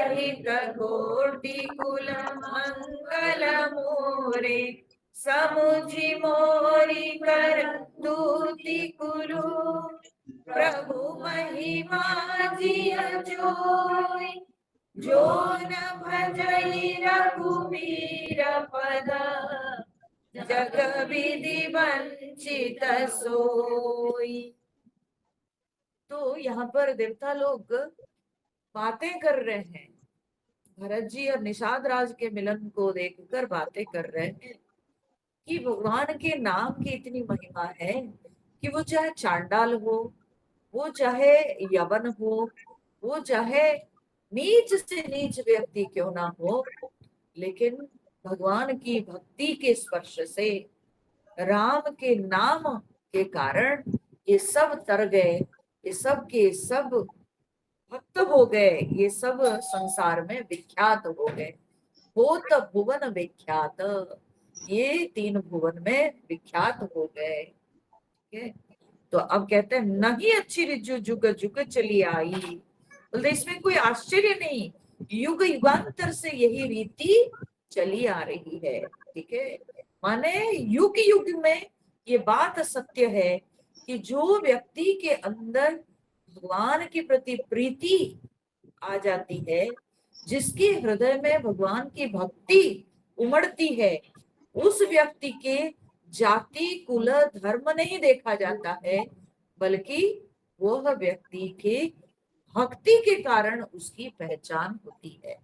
सहित कोटि कुल मंगल मोरे, समुझि मोरी कर दूति कुरु, प्रभु महिमा जिय जोई, जो न भजई रघुबीर पद, जग विधि वंचित सोई। तो यहाँ पर देवता लोग बातें कर रहे हैं, भरत जी और निषाद राज के मिलन को देखकर बातें कर रहे हैं कि भगवान के नाम की इतनी महिमा है कि वो चाहे चांडाल हो, वो चाहे यवन हो, वो चाहे नीच से नीच व्यक्ति क्यों ना हो, लेकिन भगवान की भक्ति के स्पर्श से, राम के नाम के कारण ये सब तर गए, ये सब के सब भक्त हो गए, ये सब संसार में विख्यात हो गए। भूत भुवन विख्यात, ये तीन भुवन में विख्यात हो गए। ठीक है, तो अब कहते हैं नहीं अच्छी रिजु जुग जुग चली आई। बोलते इसमें कोई आश्चर्य नहीं, युग युगांतर से यही रीति चली आ रही है। ठीक है, माने युग युग में ये बात सत्य है कि जो व्यक्ति के अंदर भगवान के प्रति प्रीति आ जाती है, जिसके हृदय में भगवान की भक्ति उमड़ती है, उस व्यक्ति के जाति कुल धर्म नहीं देखा जाता है, बल्कि वह व्यक्ति के भक्ति के कारण उसकी पहचान होती है।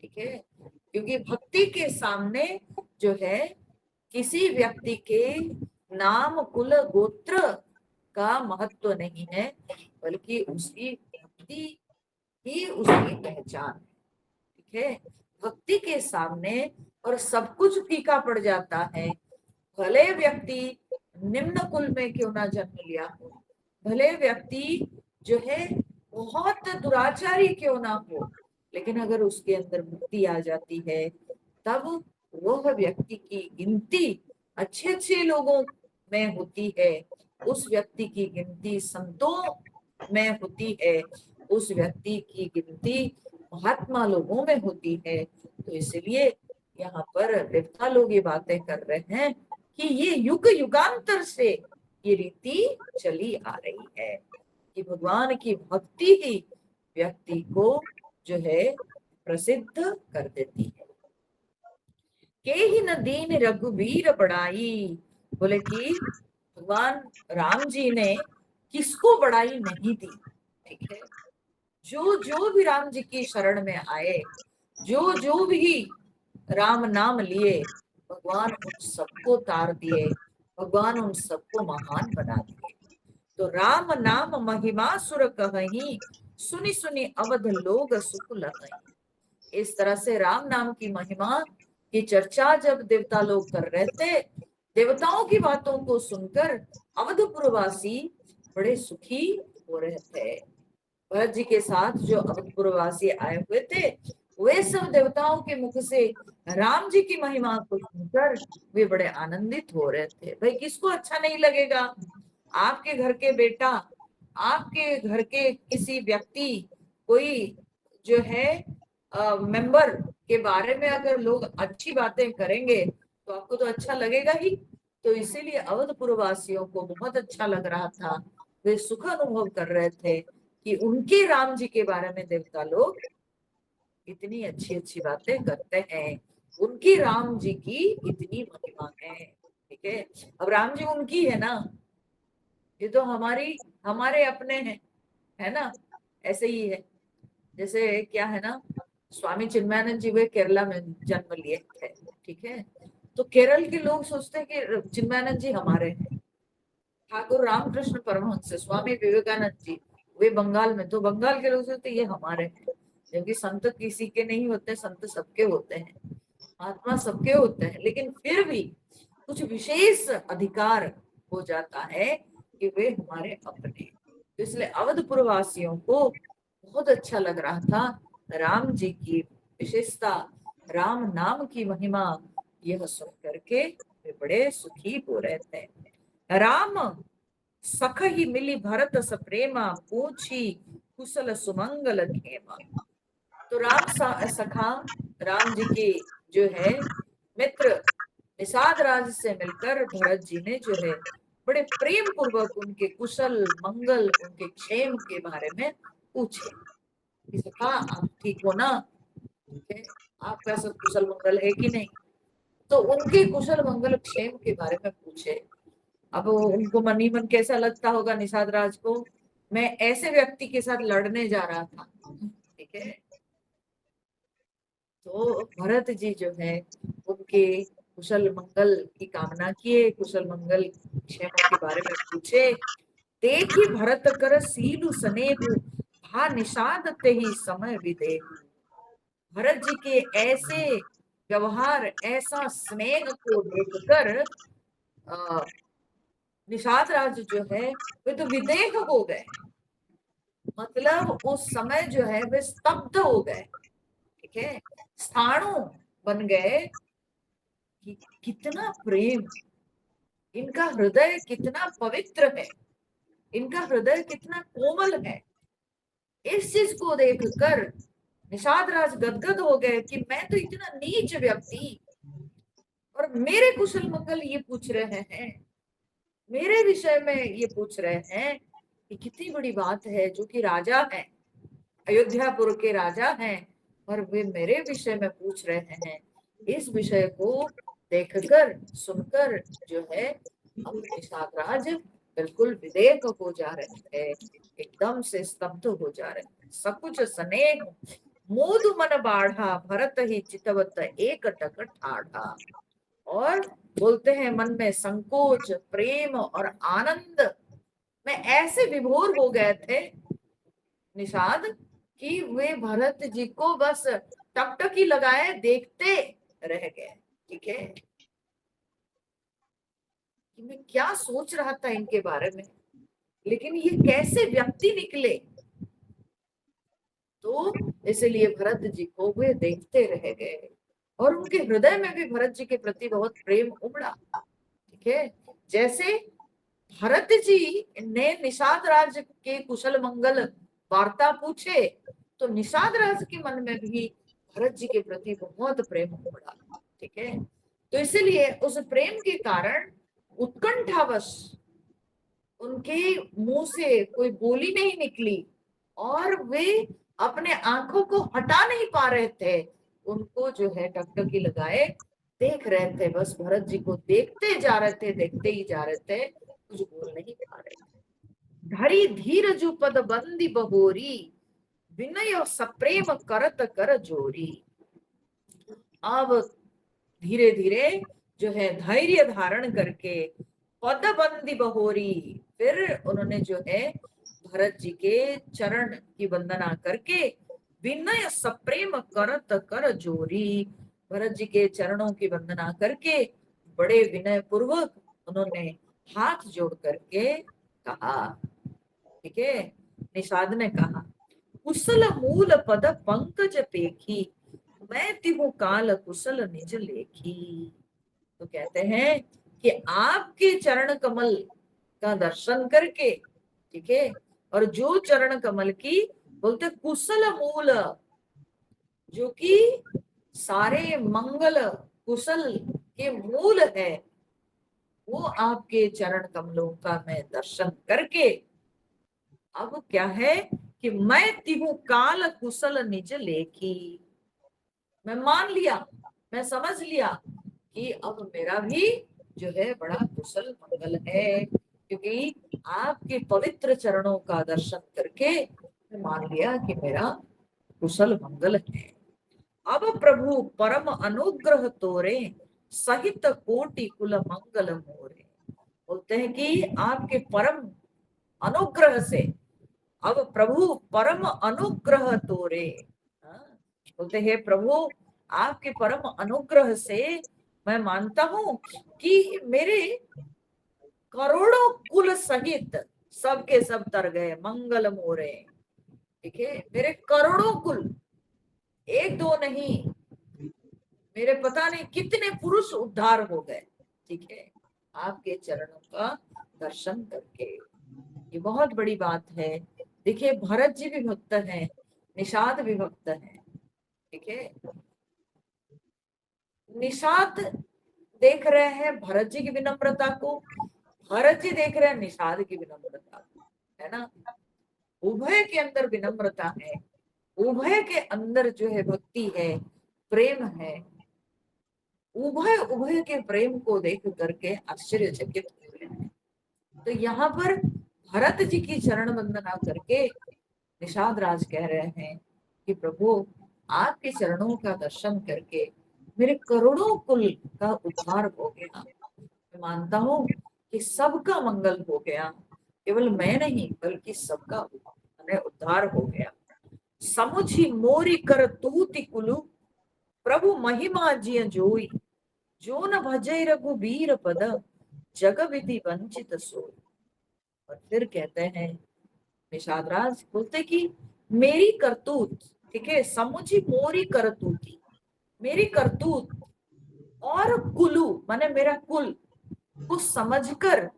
ठीक है, क्योंकि भक्ति के सामने जो है किसी व्यक्ति के नाम कुल गोत्र का महत्व नहीं है, बल्कि उसकी भक्ति ही उसकी पहचान है। ठीक है, भक्ति के सामने और सब कुछ फीका पड़ जाता है। भले व्यक्ति निम्न कुल में क्यों ना जन्म लिया हो, भले व्यक्ति जो है बहुत दुराचारी क्यों ना हो, लेकिन अगर उसके अंदर भक्ति आ जाती है, तब वह व्यक्ति की गिनती अच्छे अच्छे लोगों में होती है, उस व्यक्ति की गिनती संतों में होती है, उस व्यक्ति की गिनती महात्मा लोगों में होती है। तो इसलिए यहाँ पर देवता लोग ये बातें कर रहे हैं कि ये युग युगांतर से ये रीति चली आ रही है कि भगवान की भक्ति ही व्यक्ति को जो है प्रसिद्ध कर देती है। के ही न दीन रघुबीर बड़ाई, बोले कि भगवान राम जी ने किसको बड़ाई नहीं दी। ठीक है, जो जो भी राम जी की शरण में आए, जो जो भी राम नाम लिए, भगवान उन सबको तार दिए, भगवान उन सबको महान बना दिए। तो राम नाम महिमा सुर कहीं, सुनी सुनी अवध लोग सुख लहई। इस तरह से राम नाम की महिमा की चर्चा जब देवता लोग कर रहे थे, देवताओं की बातों को सुनकर अवधपुरवासी बड़े सुखी हो रहे थे। भरत जी के साथ जो अवधपुरवासी आए हुए थे, वे सब देवताओं के मुख से राम जी की महिमा को सुनकर वे बड़े आनंदित हो रहे थे। भाई किसको अच्छा नहीं लगेगा, आपके घर के बेटा, आपके घर के किसी व्यक्ति, कोई जो है मेंबर के बारे में अगर लोग अच्छी बातें करेंगे तो आपको तो अच्छा लगेगा ही। तो इसीलिए अवधपुर वासियों को बहुत अच्छा लग रहा था, वे सुख अनुभव कर रहे थे कि उनके राम जी के बारे में देवता लोग इतनी अच्छी अच्छी बातें करते हैं, उनकी राम जी की इतनी महिमा है। ठीक है, अब राम जी उनकी है ना, ये तो हमारे अपने हैं, है ना। ऐसे ही है, जैसे क्या है ना, स्वामी चिन्मयानंद जी वे केरला में जन्म लिए थे। ठीक है, तो केरल के लोग सोचते हैं कि चिन्मयानंद जी हमारे हैं। ठाकुर रामकृष्ण परमहंस स्वामी विवेकानंद जी वे बंगाल में, तो बंगाल के लोग सोचते ये हमारे हैं, क्योंकि संत किसी के नहीं होते, संत सबके होते हैं, महात्मा सबके होते हैं, लेकिन फिर भी कुछ विशेष अधिकार हो जाता है कि वे हमारे अपने। तो इसलिए अवधपुर वासियों को बहुत अच्छा लग रहा था राम जी की विशेषता, राम नाम की महिमा, यह सुन करके वे बड़े सुखी हो रहे थे। राम सख ही मिली भरत स प्रेमा, पूछी कुशल सुमंगल खेमा। तो सखा राम जी के जो है मित्र निषाद राज से मिलकर भरत जी ने जो है बड़े प्रेम पूर्वक उनके कुशल मंगल उनके क्षेम के बारे में पूछे कि सखा आप ठीक हो ना, ठीक है, आपका सब कुशल मंगल है कि नहीं। तो उनके कुशल मंगल क्षेम के बारे में पूछे। अब उनको मन ही मन कैसा लगता होगा निषाद राज को, मैं ऐसे व्यक्ति के साथ लड़ने जा रहा था, ठीक है। तो भरत जी जो है उनके कुशल मंगल की कामना किए, कुशल मंगल क्षेम के बारे में पूछे। देखी भरत कर सीलु स्नेहु भा निषाद ते ही समय विदेहु। भरत जी के ऐसे व्यवहार ऐसा स्नेह को देखकर निषाद राज जो है वे तो विदेह हो गए, मतलब उस समय जो है वे स्तब्ध हो गए, ठीक है, स्थाणु बन गए कि कितना प्रेम, इनका हृदय कितना पवित्र है, इनका हृदय कितना कोमल है। इस चीज को देखकर निषाद राज गदगद हो गए कि मैं तो इतना नीच व्यक्ति और मेरे कुशल मंगल ये पूछ रहे हैं, मेरे विषय में ये पूछ रहे हैं कि कितनी बड़ी बात है, जो कि राजा हैं, अयोध्यापुर के राजा हैं, और वे मेरे विषय में पूछ रहे हैं। इस विषय को देखकर सुनकर जो है अब निषाद राज बिल्कुल विदेह हो जा रहे थे, एकदम से स्तब्ध हो जा रहे थे। सकुच स्नेह मोदु मन बाढ़ा भरत ही चितवत एक टक ठाढ़ा। और बोलते हैं मन में संकोच प्रेम और आनंद में ऐसे विभोर हो गए थे निषाद कि वे भरत जी को बस टकटकी लगाए देखते रह गए, ठीक है, कि मैं क्या सोच रहा था इनके बारे में, लेकिन ये कैसे व्यक्ति निकले। तो इसलिए भरत जी को वे देखते रह गए और उनके हृदय में भी भरत जी के प्रति बहुत प्रेम उमड़ा, ठीक है। जैसे भरत जी ने निषाद राज के कुशल मंगल वार्ता पूछे तो निषाद राज के मन में भी भरत जी के प्रति बहुत प्रेम उमड़ा, ठीक है। तो इसीलिए उस प्रेम के कारण उत्कंठावश उनके मुंह से कोई बोली नहीं निकली और वे अपने आंखों को हटा नहीं पा रहे थे, उनको जो है टकटकी लगाए देख रहे थे, बस भरत जी को देखते जा रहे थे, देखते ही जा रहे थे, कुछ बोल नहीं पा रहे थे। धरी धीर जो पद बंदी बहोरी विनय सप्रेम करत कर जोरी। अब धीरे धीरे जो है धैर्य धारण करके पदबंदी बहोरी, फिर उन्होंने जो है भरत जी के चरण की वंदना करके विनय सप्रेम करत कर जोरी, भरत जी के चरणों की वंदना करके बड़े विनय पूर्वक उन्होंने हाथ जोड़ करके कहा, ठीक है। निषाद ने कहा कुशल मूल पद पंकज पेखी मैं तिहु काल कुशल निज लेखी। तो कहते हैं कि आपके चरण कमल का दर्शन करके, ठीक है, और जो चरण कमल की बोलते कुशल मूल, जो कि सारे मंगल कुशल के मूल है, वो आपके चरण कमलों का मैं दर्शन करके अब क्या है कि मैं तिहु काल कुशल निज लेखी, मैं मान लिया, मैं समझ लिया कि अब मेरा भी जो है बड़ा कुशल मंगल है, क्योंकि आपके पवित्र चरणों का दर्शन करके मैं मान लिया कि मेरा कुशल मंगल है। अब प्रभु परम अनुग्रह तोरे सहित कोटि कुल मंगल मोरे। बोलते हैं कि आपके परम अनुग्रह से, अब प्रभु परम अनुग्रह तोरे, बोलते हैं प्रभु आपके परम अनुग्रह से मैं मानता हूं कि मेरे करोड़ों कुल सहित सबके सब तर गए मंगल मोरे, ठीक है, मेरे करोड़ों कुल, एक दो नहीं, मेरे पता नहीं कितने पुरुष उद्धार हो गए, ठीक है, आपके चरणों का दर्शन करके। ये बहुत बड़ी बात है। देखिए भरत जी भी भक्त हैं, निषाद भी भक्त हैं, ठीक है। निषाद देख रहे हैं भरत जी की विनम्रता को, भरत जी देख रहे हैं निषाद की विनम्रता को, है ना। उभय के अंदर विनम्रता है, उभय के अंदर जो है भक्ति है, प्रेम है। उभय उभय के प्रेम को देख करके आश्चर्यचकित हुए हैं। तो यहाँ पर भरत जी की चरण वंदना करके निषाद राज कह रहे हैं कि प्रभु आपके चरणों का दर्शन करके मेरे करोड़ों कुल का उद्धार हो गया। मैं मानता हूँ कि सबका मंगल हो गया, केवल मैं नहीं बल्कि सबका उद्धार हो गया। समुझी मोरी कर तूति कुलु, प्रभु महिमा जिय जोई, जो न भजै रघुबीर पद, जग विधि वंचित सोई। और फिर कहते हैं निषाद राज बोलते कि मेरी करतूत, ठीक है, समुझी मोरी करतूती, मेरी करतूत और कुलु माने मेरा कुल को समझकर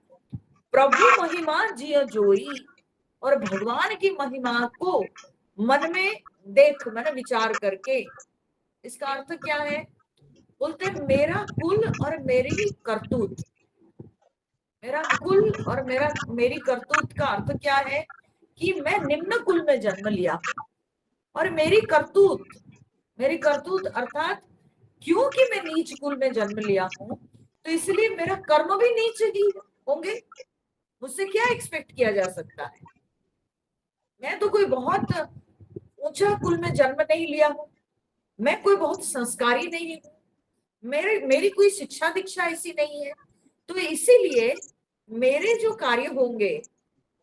प्रभु महिमा जिय जोई, और भगवान की महिमा को मन में देख मैंने विचार करके। इसका अर्थ क्या है? बोलते मेरा कुल और मेरी करतूत, मेरा कुल और मेरी करतूत का अर्थ क्या है कि मैं निम्न कुल में जन्म लिया, और मेरी करतूत अर्थात क्योंकि मैं नीच कुल में जन्म लिया हूं तो इसलिए मेरा कर्म भी नीच ही होंगे। मुझसे क्या एक्सपेक्ट किया जा सकता है? मैं तो कोई बहुत ऊंचा कुल में जन्म नहीं लिया हूं, मैं कोई बहुत संस्कारी नहीं हूं, मेरी कोई शिक्षा दीक्षा ऐसी नहीं है। तो इसीलिए मेरे जो कार्य होंगे,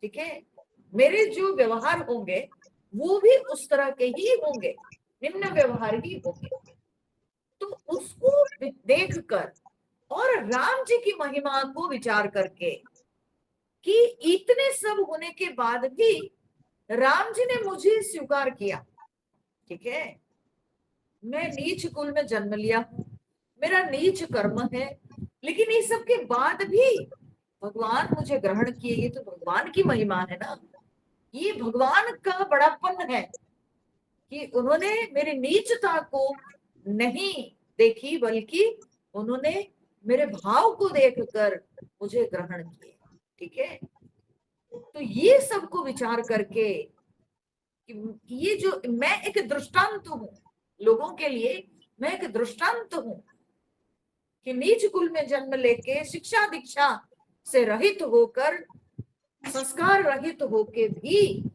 ठीक है, मेरे जो व्यवहार होंगे वो भी उस तरह के ही होंगे, निम्न व्यवहार ही होंगे। तो उसको देखकर और राम जी की महिमा को विचार करके कि इतने सब होने के बाद भी राम जी ने मुझे स्वीकार किया, ठीक है, मैं नीच कुल में जन्म लिया हूं, मेरा नीच कर्म है, लेकिन इस सब के बाद भी भगवान मुझे ग्रहण किए, ये तो भगवान की महिमा है ना, ये भगवान का बड़ापन है कि उन्होंने मेरी नीचता को नहीं देखी बल्कि उन्होंने मेरे भाव को देखकर मुझे ग्रहण किया, ठीक है। तो ये सबको विचार करके कि ये जो मैं एक दृष्टांत हूं लोगों के लिए, मैं एक दृष्टांत हूं कि नीच कुल में जन्म लेके शिक्षा दीक्षा से रहित होकर, संस्कार रहित होके भी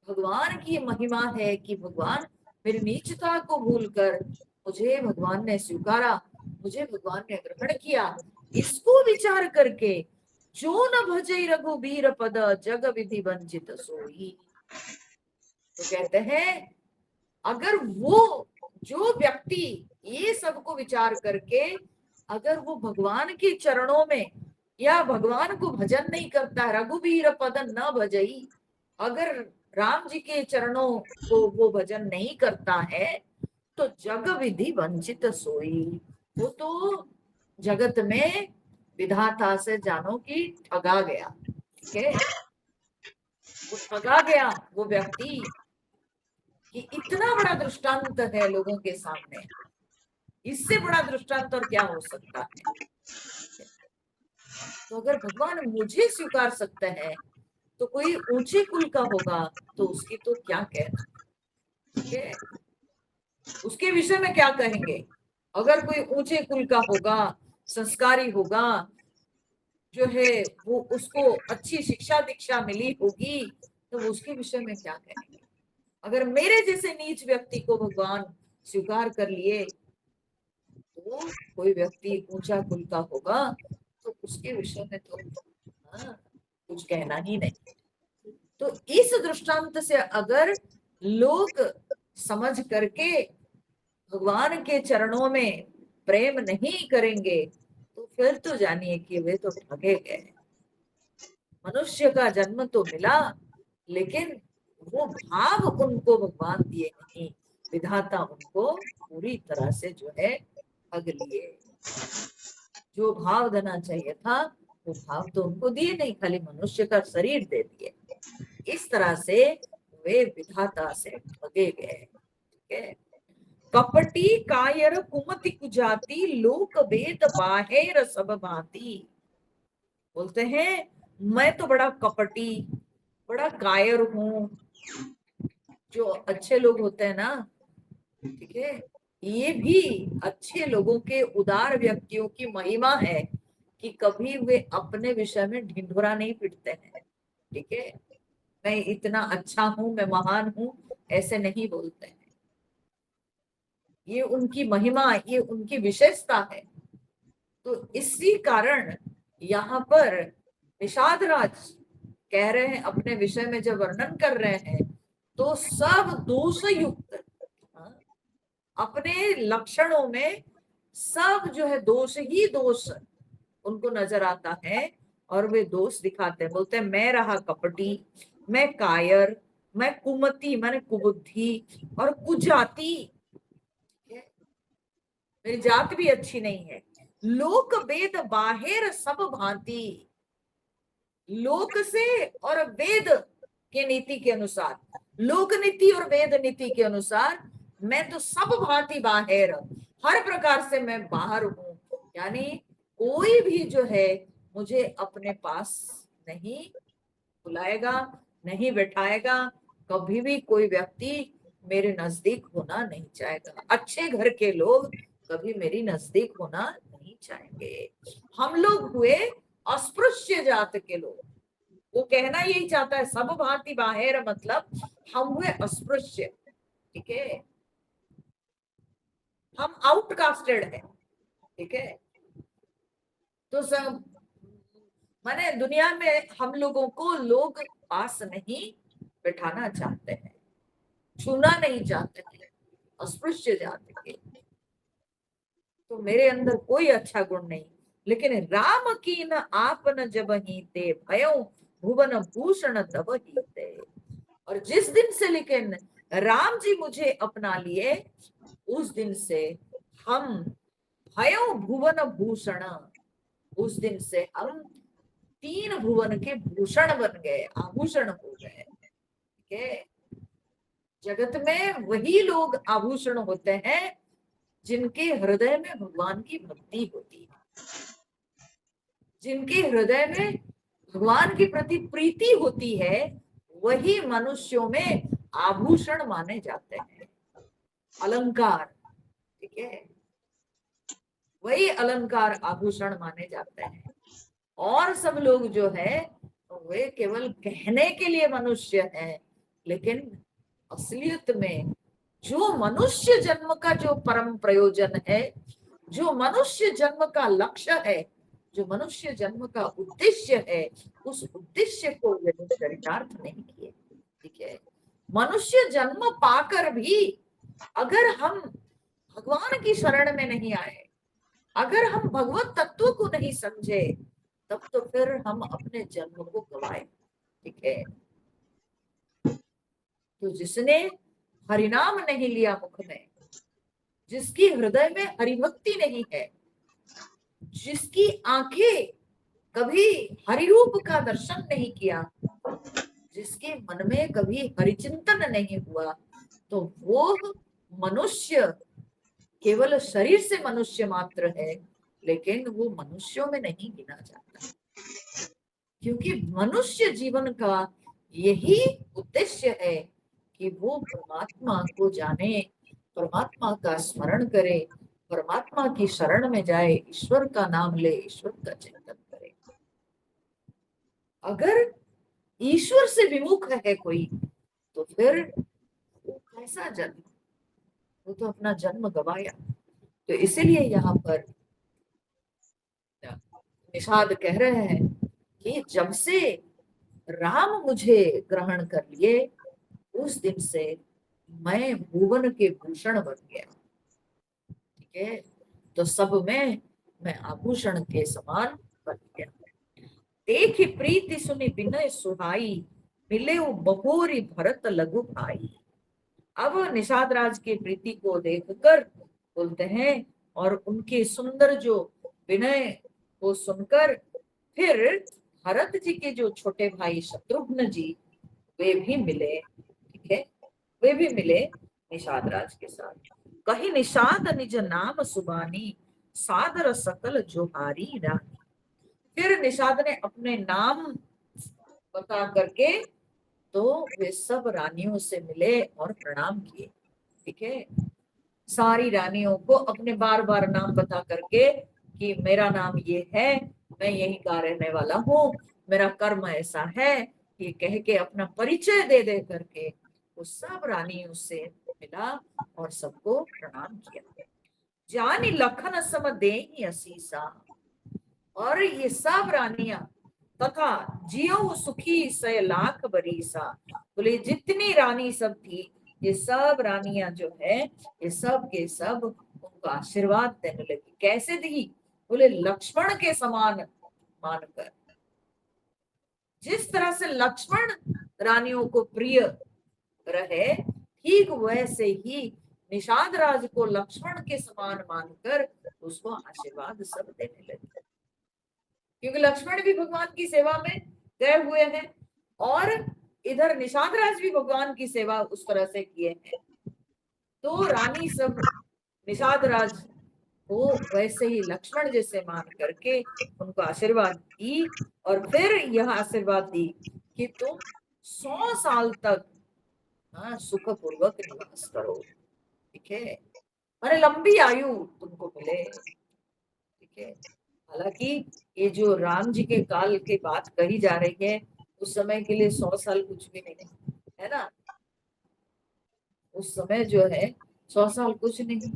भगवान की महिमा है कि भगवान मेरी नीचता को भूलकर मुझे भगवान ने स्वीकारा, मुझे भगवान ने ग्रहण किया। इसको विचार करके जो न भजई रघुबीर पद, जग विधि वंचित सोई। तो कहते हैं अगर वो जो व्यक्ति ये सबको विचार करके अगर वो भगवान के चरणों में या भगवान को भजन नहीं करता, रघुबीर पद न भजई, अगर राम जी के चरणों को वो भजन नहीं करता है तो जग विधि वंचित सोई, वो तो जगत में विधाता से जानो कि ठगा गया, ठीक है, वो ठगा गया वो व्यक्ति। कि इतना बड़ा दृष्टांत है लोगों के सामने, इससे बड़ा दृष्टांत और क्या हो सकता है? तो अगर भगवान मुझे स्वीकार सकते हैं तो कोई ऊंचे कुल का होगा तो उसकी तो क्या कहना, ठीक है, उसके विषय में क्या कहेंगे? अगर कोई ऊंचे कुल का होगा, संस्कारी होगा, जो है वो उसको अच्छी शिक्षा दीक्षा मिली होगी, तो उसके विषय में क्या कहेंगे? अगर मेरे जैसे नीच व्यक्ति को भगवान स्वीकार कर लिए तो कोई व्यक्ति ऊंचा कुल का होगा तो उसके विषय में तो कुछ कहना ही नहीं। तो इस दृष्टांत से अगर लोग समझ करके भगवान के चरणों में प्रेम नहीं करेंगे तो फिर तो जानिए कि वे तो ठगे गए। मनुष्य का जन्म तो मिला लेकिन वो भाव उनको भगवान दिए नहीं, विधाता उनको पूरी तरह से जो है ठग लिए। जो भाव देना चाहिए था वो भाव तो उनको दिए नहीं, खाली मनुष्य का शरीर दे दिए। इस तरह से वे विधाता से ठगे गए, ठीक है। कपटी कायर कुमति कुजाति लोक वेद बाहेर सब भांति। बोलते हैं मैं तो बड़ा कपटी, बड़ा कायर हूँ। जो अच्छे लोग होते हैं ना, ठीक है, ये भी अच्छे लोगों के, उदार व्यक्तियों की महिमा है कि कभी वे अपने विषय में ढिंढोरा नहीं पीटते हैं। ठीक है, मैं इतना अच्छा हूं, मैं महान हूं, ऐसे नहीं बोलते हैं। ये उनकी महिमा, ये उनकी विशेषता है। तो इसी कारण यहाँ पर निषाद राज कह रहे हैं, अपने विषय में जब वर्णन कर रहे हैं, तो सब दोष युक्त, अपने लक्षणों में सब जो है दोष ही दोष उनको नजर आता है, और वे दोष दिखाते हैं। बोलते हैं मैं रहा कपटी, मैं कायर, मैं कुमति माने कुबुद्धि, और कुजाति, मेरी जात भी अच्छी नहीं है। लोक वेद बाहेर सब भांति, लोक से और वेद के नीति के अनुसार, लोक नीति और वेद नीति के अनुसार मैं तो सब भांति बाहेर, हर प्रकार से मैं बाहर हूं। यानी कोई भी जो है मुझे अपने पास नहीं बुलाएगा, नहीं बैठाएगा, कभी भी कोई व्यक्ति मेरे नजदीक होना नहीं चाहेगा। अच्छे घर के लोग कभी मेरी नजदीक होना नहीं चाहेंगे। हम लोग हुए अस्पृश्य जात के लोग। वो कहना यही चाहता है, सब भांति बाहेर, मतलब हम हुए अस्पृश्य। ठीक है, हम आउटकास्टेड है। ठीक है, तो सब माने दुनिया में हम लोगों को लोग पास नहीं बैठाना चाहते हैं, छूना नहीं चाहते हैं, अस्पृश्य जाति के। तो मेरे अंदर कोई अच्छा गुण नहीं, लेकिन राम की न आप न जब ही ते भयो भुवन भूषण तब ही ते। और जिस दिन से लेकिन राम जी मुझे अपना लिए, उस दिन से हम भयो भुवन भूषण, उस दिन से हम तीन भुवन के भूषण बन गए, आभूषण हो गए। ठीक है, जगत में वही लोग आभूषण होते हैं जिनके हृदय में भगवान की भक्ति होती है, जिनके हृदय में भगवान के प्रति प्रीति होती है, वही मनुष्यों में आभूषण माने जाते हैं, अलंकार। ठीक है, वही अलंकार आभूषण माने जाते हैं। और सब लोग जो है वे केवल कहने के लिए मनुष्य हैं, लेकिन असलियत में जो मनुष्य जन्म का जो परम प्रयोजन है, जो मनुष्य जन्म का लक्ष्य है, जो मनुष्य जन्म का उद्देश्य है, उस उद्देश्य को वे चरितार्थ नहीं किए। ठीक है, मनुष्य जन्म पाकर भी अगर हम भगवान की शरण में नहीं आए, अगर हम भगवत तत्व को नहीं समझे, तब तो फिर हम अपने जन्म को गवाए। ठीक है, तो जिसने हरिनाम नहीं लिया मुख में, जिसकी हृदय में हरिभक्ति नहीं है, जिसकी आंखें कभी हरिरूप का दर्शन नहीं किया, जिसके मन में कभी हरिचिंतन नहीं हुआ, तो वो मनुष्य केवल शरीर से मनुष्य मात्र है, लेकिन वो मनुष्यों में नहीं गिना जाता। क्योंकि मनुष्य जीवन का यही उद्देश्य है कि वो परमात्मा को जाने, परमात्मा का स्मरण करे, परमात्मा की शरण में जाए, ईश्वर का नाम ले, ईश्वर का चिंतन करे। अगर ईश्वर से विमुख है कोई, तो फिर वो कैसा जन्म, वो तो अपना जन्म गवाया। तो इसीलिए यहाँ पर निषाद कह रहे हैं कि जब से राम मुझे ग्रहण कर लिए, उस दिन से मैं भुवन के भूषण बन गया। ठीक है, तो सब में मैं आभूषण के समान बन गया। देखी प्रीति सुनी विनय सुहाई, मिले बहोरी भरत लघु भाई। अब निषाद राज की प्रीति को देखकर बोलते हैं, और उनके सुंदर जो विनय को सुनकर, फिर भरत जी के जो छोटे भाई शत्रुघ्न जी, वे भी मिले। ठीक है, वे भी मिले निषाद राज के साथ। कही निषाद निज नाम सुबानी, सादर सकल जोहारी रानी। फिर निषाद ने अपने नाम बता करके तो वे सब रानियों से मिले और प्रणाम किए। ठीक है, सारी रानियों को अपने बार बार नाम बता करके कि मेरा नाम ये है, मैं यही का रहने वाला हूँ, मेरा कर्म ऐसा है, ये कह के अपना परिचय दे दे करके वो सब रानियों से मिला और सबको प्रणाम किया। जानी लखन सम देहि असीसा, और ये सब रानियां तथा जियो सुखी सय लाख बरीसा। बोले जितनी रानी सब थी, ये सब रानियां जो है ये सब के सब उनको आशीर्वाद देने लगी। कैसे दी? बोले लक्ष्मण के समान मानकर। जिस तरह से लक्ष्मण रानियों को प्रिय रहे, ठीक वैसे ही निषाद राज को लक्ष्मण के समान मानकर उसको आशीर्वाद सब देने लगे। क्योंकि लक्ष्मण भी भगवान की सेवा में गए हुए हैं और इधर निषाद राज भी भगवान की सेवा उस तरह से किए हैं। तो रानी सब निषाद राज को वैसे ही लक्ष्मण जैसे मान करके उनको आशीर्वाद दी और फिर यह आशीर्वाद दी कि तुम 100 साल तक सुखपूर्वक निवास करो। ठीक है, अरे लंबी आयु तुमको मिले। ठीक है, हालांकि ये जो राम जी के काल की बात कही जा रही है, उस समय के लिए 100 साल कुछ भी नहीं है ना। उस समय जो है 100 साल कुछ नहीं,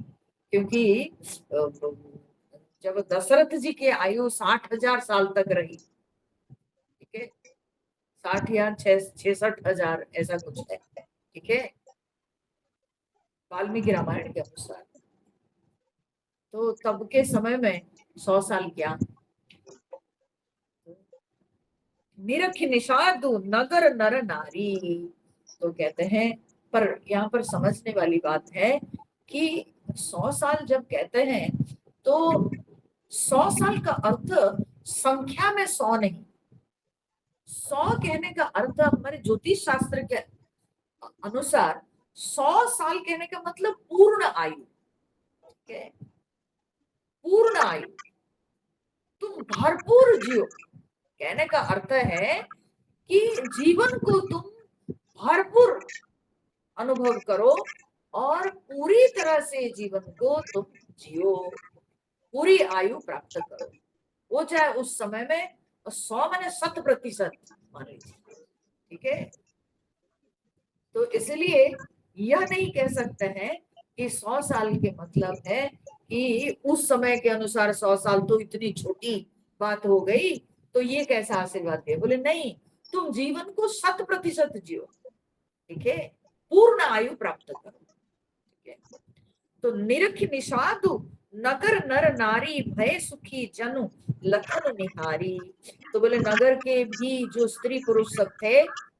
क्योंकि जब दशरथ जी की आयु 60,000 साल तक रही, ठीक है, 60 या 66,000 ऐसा कुछ है। ठीक है, वाल्मीकि रामायण के अनुसार। तो तब के समय में 100 साल क्या। निरख निषादु नगर नर नारी, तो कहते हैं, पर यहाँ पर समझने वाली बात है कि 100 साल जब कहते हैं तो 100 साल का अर्थ संख्या में 100 नहीं। 100 कहने का अर्थ हमारे ज्योतिष शास्त्र के अनुसार 100 साल कहने का मतलब पूर्ण आयु। ठीक है, पूर्ण आयु, तुम भरपूर जियो। कहने का अर्थ है कि जीवन को तुम भरपूर अनुभव करो और पूरी तरह से जीवन को तुम जियो, पूरी आयु प्राप्त करो। वो चाहे उस समय में 100 माने 100% मान लीजिए। ठीक है, तो इसलिए यह नहीं कह सकते हैं कि 100 साल के मतलब है कि उस समय के अनुसार 100 साल तो इतनी छोटी बात हो गई, तो ये कैसा आशीर्वाद दिया। बोले नहीं, तुम जीवन को 100% जियो। ठीक है, पूर्ण आयु प्राप्त करो। ठीक है, तो निरख निषादु नगर नर नारी, भय सुखी जनु लखन निहारी। तो बोले नगर के भी जो स्त्री पुरुष सब थे,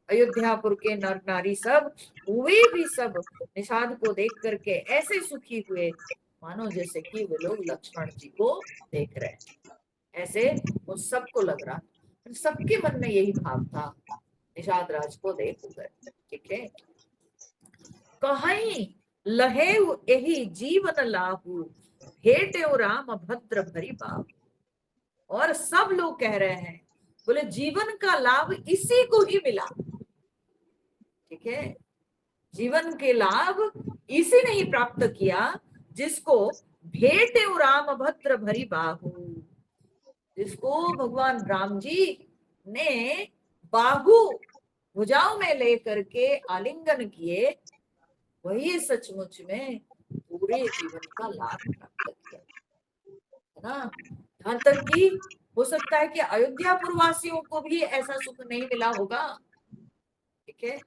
अयोध्यापुर के नर नारी सब, वे भी सब निषाद को देख करके ऐसे सुखी हुए मानो जैसे कि वे लोग लक्ष्मण जी को देख रहे हैं। ऐसे वो सबको लग रहा, सबके मन में यही भाव था निषाद राज को देखकर। ठीक है, कहीं लहे यही जीवन लाहू, भेटे राम भद्र भरी बाहु। और सब लोग कह रहे हैं, बोले जीवन का लाभ इसी को ही मिला। ठीक है, जीवन के लाभ इसी ने ही प्राप्त किया जिसको भेटे राम भद्र भरी बाहु, जिसको भगवान राम जी ने बाहु भुजाओं में लेकर के आलिंगन किए, वही सचमुच में पूरे जीवन का लाभ प्राप्त किया, है ना। यहाँ तक कि हो सकता है कि अयोध्यापुर वासियों को भी ऐसा सुख नहीं मिला होगा। ठीक है,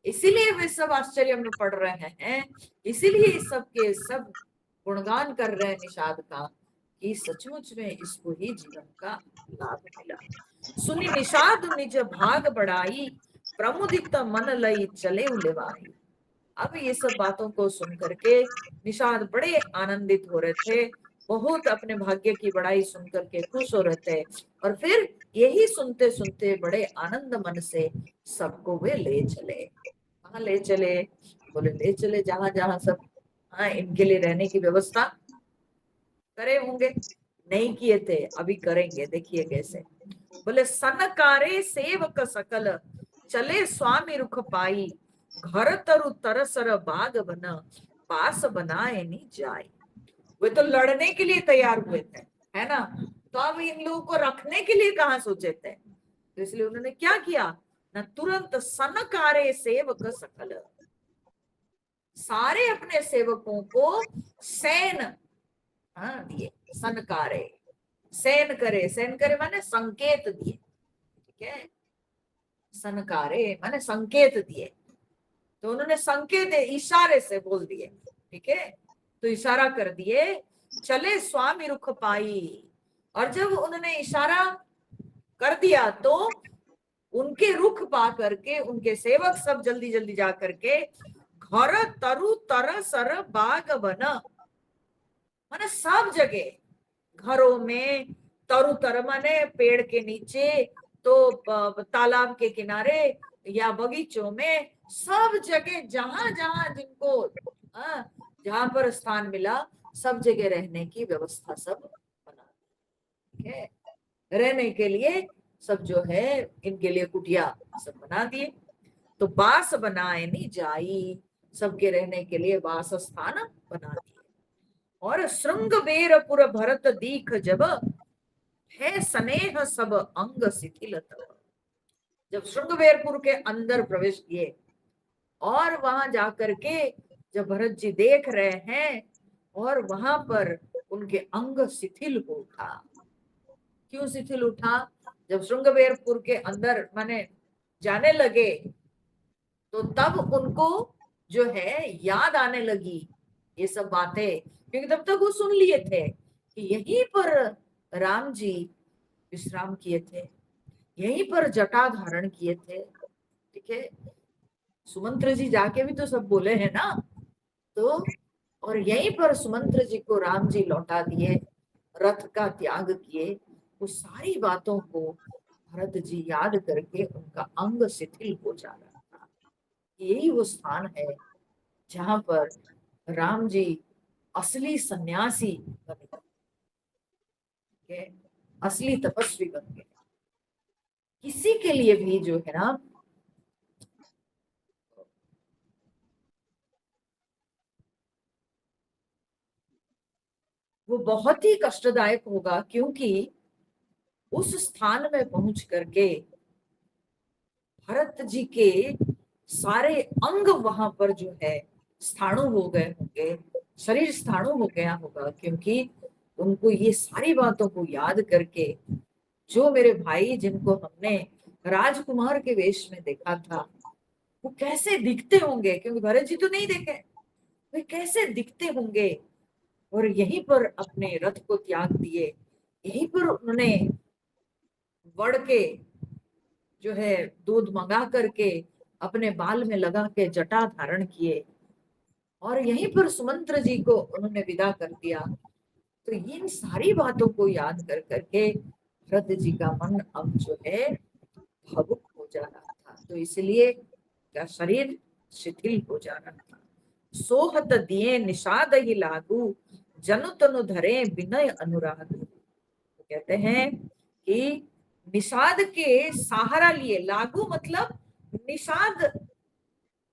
इसीलिए वे सब आश्चर्य में पड़ रहे हैं, इसीलिए सबके सब गुणगान कर रहे हैं निषाद का कि सचमुच में इसको ही जीवन का लाभ मिला। सुनी निषाद निज भाग बढ़ाई, प्रमुदित मन लई चले उलेवाई। अब ये सब बातों को सुन करके निषाद बड़े आनंदित हो रहे थे, बहुत अपने भाग्य की बड़ाई सुन करके खुश हो रहे थे। और फिर यही सुनते सुनते बड़े आनंद मन से सबको वे ले चले। कहाँ ले चले? बोले ले चले जहां जहां सब हाँ, इनके लिए रहने की व्यवस्था करे होंगे, नहीं किए थे, अभी करेंगे, देखिए कैसे। बोले सनकारे सेवक सकल, चले स्वामी रुख पाई, घर तरु तरसर बाग बना, पास बनाए नी जाए। वे तो लड़ने के लिए तैयार हुए थे, है ना, तो अब इन लोगों को रखने के लिए कहाँ सोचे थे, तो इसलिए उन्होंने क्या किया ना, तुरंत सनकारे सेवक सकल, सारे अपने सेवकों को सैन, हाँ, दिए, सनकारे, सैन करे माने संकेत दिए, ठीक है, सनकारे माने संकेत दिए, तो उन्होंने संकेत इशारे से बोल दिए, ठीक है, तो इशारा कर दिए, चले स्वामी रुख पाई, और जब उन्होंने इशारा कर दिया तो उनके रुख पा करके उनके सेवक सब जल्दी जल्दी जा करके घर तरु तर सर बाग बना, माने सब जगह, घरों में, तरु तर माने पेड़ के नीचे, तो तालाब के किनारे या बगीचों में, सब जगह जहां जहां जिनको जहां पर स्थान मिला, सब जगह रहने की व्यवस्था सब बना, ठीक है, रहने के लिए सब जो है इनके लिए कुटिया सब बना दिए, तो बास बनाए नहीं जाई, सबके रहने के लिए वास स्थान बना दिए। और श्रृंग बेरपुर भरत दीख जब, है स्नेह सब अंग शिथिल तब, जब श्रृंगवेरपुर के अंदर प्रवेश किए और वहां जाकर के जब भरत जी देख रहे हैं, और वहां पर उनके अंग शिथिल हो उठा। क्यों शिथिल उठा, जब श्रृंगवेरपुर के अंदर माने जाने लगे, तो तब उनको जो है याद आने लगी ये सब बातें, क्योंकि तब तक वो सुन लिए थे कि यहीं पर राम जी विश्राम किए थे, यहीं पर जटा धारण किए थे, ठीक है, सुमंत्र जी जाके भी तो सब बोले हैं ना, तो और यहीं पर सुमंत्र जी को राम जी लौटा दिए, रथ का त्याग किए, वो सारी बातों को भरत जी याद करके उनका अंग शिथिल हो जा रहा था। यही वो स्थान है जहां पर राम जी असली सन्यासी बन गए, असली तपस्वी बन गए। किसी के लिए भी जो है ना, वो बहुत ही कष्टदायक होगा, क्योंकि उस स्थान में पहुंच करके भरत जी के सारे अंग वहां पर जो है स्थाणु हो गए होंगे, शरीर स्थाणु हो गया होगा, क्योंकि उनको ये सारी बातों को याद करके, जो मेरे भाई जिनको हमने राजकुमार के वेश में देखा था, वो कैसे दिखते होंगे, क्योंकि भरत जी तो नहीं देखे, वे कैसे दिखते होंगे, और यहीं पर अपने रथ को त्याग दिए, यहीं पर उन्होंने वड़ के जो है दूध मंगा करके अपने बाल में लगा के जटा धारण किए, और यहीं पर सुमंत्र जी को उन्होंने विदा कर दिया। तो इन सारी बातों को याद कर करके भरत जी का मन अब जो है भावुक हो जा रहा था, तो इसलिए का शरीर शिथिल हो जा रहा था। सोहत दिए निषाद ही लागू, जनु तनु धरे विनय अनुराग, तो कहते हैं कि निषाद के सहारा लिए, लागू मतलब निषाद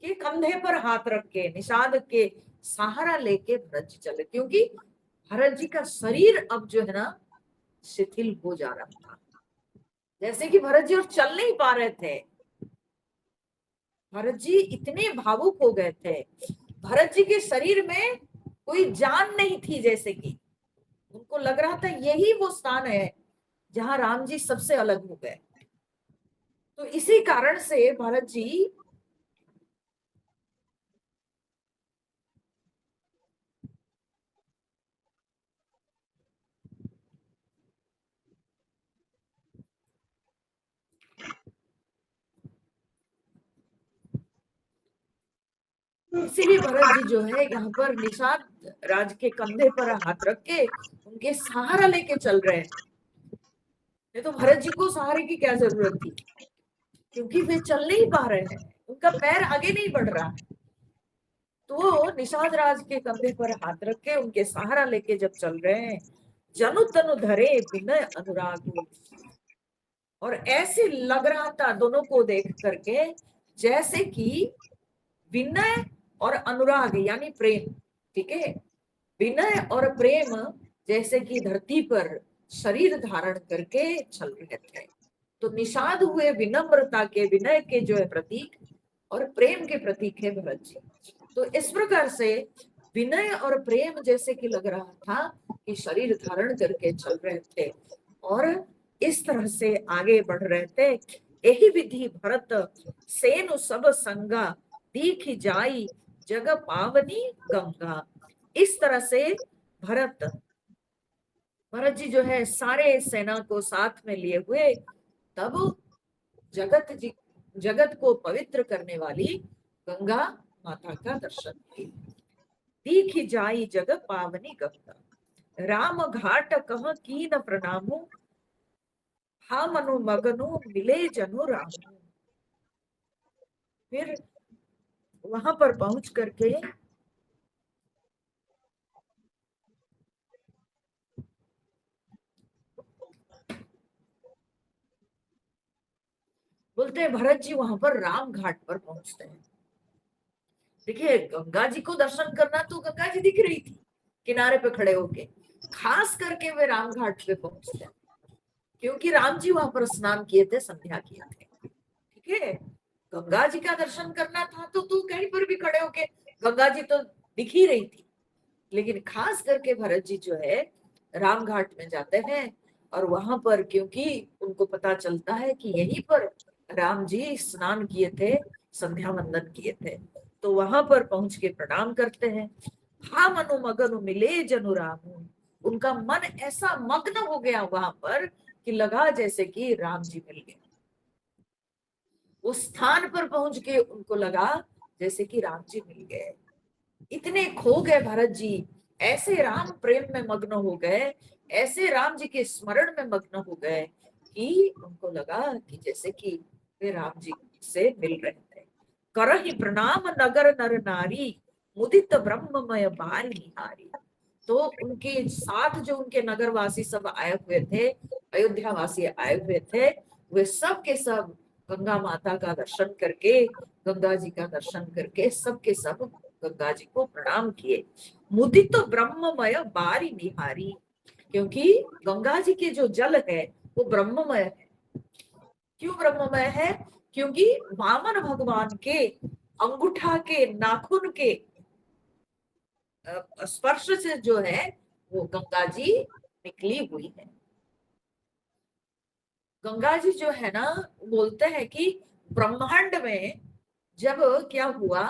के कंधे पर हाथ रख के, निषाद के सहारा लेके भरत जी चले, क्योंकि भरत जी का शरीर अब जो है ना शिथिल हो जा रहा था, जैसे कि भरत जी और चल नहीं पा रहे थे, भरत जी इतने भावुक हो गए थे, भरत जी के शरीर में कोई जान नहीं थी, जैसे कि उनको लग रहा था यही वो स्थान है जहां राम जी सबसे अलग हो गए। तो इसी कारण से भरत जी इसीलिए भरत जी जो है यहाँ पर निषाद राज के कंधे पर हाथ रख के उनके सहारा लेके चल रहे हैं। नहीं तो भरत जी को सहारे की क्या जरूरत थी, क्योंकि वे चल नहीं पा रहे हैं, उनका पैर आगे नहीं बढ़ रहा है। तो वो निषाद राज के कंधे पर हाथ रख के उनके सहारा लेके जब चल रहे हैं, जनु तनु धरे विनय अनुराग, और ऐसे लग रहा था दोनों को देख करके जैसे कि विनय और अनुराग यानी प्रेम, ठीक है, विनय और प्रेम जैसे कि धरती पर शरीर धारण करके चल रहे थे। तो निषाद हुए विनम्रता के, विनय के जो है प्रतीक, और प्रेम के प्रतीक है भरत जी। तो इस प्रकार से विनय और प्रेम जैसे कि लग रहा था कि शरीर धारण करके चल रहे थे और इस तरह से आगे बढ़ रहे थे। यही विधि भरत सेनु सब संगा, दीख जाई जग पावनी गंगा। इस तरह से भरत भरत जी जो है सारे सेना को साथ में लिए हुए तब जगत को पवित्र करने वाली गंगा माता का दर्शन किए। दीख जाई जग पावनी गंगा, राम घाट कह कीन प्रणामो, हा मनु मगनु मिले जनु रामू। फिर वहां पर पहुंच करके बोलते हैं भरत जी वहां पर राम घाट पर पहुंचते हैं। देखिए गंगा जी को दर्शन करना, तो गंगा जी दिख रही थी किनारे पे खड़े होके, खास करके वे राम घाट पे पहुंचते हैं क्योंकि राम जी वहां पर स्नान किए थे, संध्या किए थे, ठीक है। गंगा जी का दर्शन करना था तो तू कहीं पर भी खड़े होके, गंगा जी तो दिख ही रही थी, लेकिन खास करके भरत जी जो है राम घाट में जाते हैं और वहां पर क्योंकि उनको पता चलता है कि यहीं पर राम जी स्नान किए थे, संध्या वंदन किए थे, तो वहां पर पहुंच के प्रणाम करते हैं। हा मनु मगनु मिले जनु रामू, उनका मन ऐसा मग्न हो गया वहां पर कि लगा जैसे कि राम जी मिल गए। उस स्थान पर पहुंच के उनको लगा जैसे कि राम जी मिल गए। इतने खो गए भरत जी, ऐसे राम प्रेम में मग्न हो गए, ऐसे राम जी के स्मरण में मग्न हो गए कि उनको लगा कि जैसे कि वे राम जी से मिल रहे थे। करहि प्रणाम नगर नर नारी, मुदित ब्रह्ममय बारी निहारी। तो उनके साथ जो उनके नगर वासी सब आए हुए थे, अयोध्या वासी आए हुए थे, वे सब के सब गंगा माता का दर्शन करके, गंगा जी का दर्शन करके सब के सब गंगा जी को प्रणाम किए। मुदित ब्रह्ममय बारी निहारी, क्योंकि गंगा जी के जो जल है वो ब्रह्ममय है। क्यों ब्रह्ममय है? क्योंकि वामन भगवान के अंगूठा के नाखून के स्पर्श से जो है वो गंगा जी निकली हुई है। गंगा जी जो है ना, बोलते हैं कि ब्रह्मांड में जब क्या हुआ,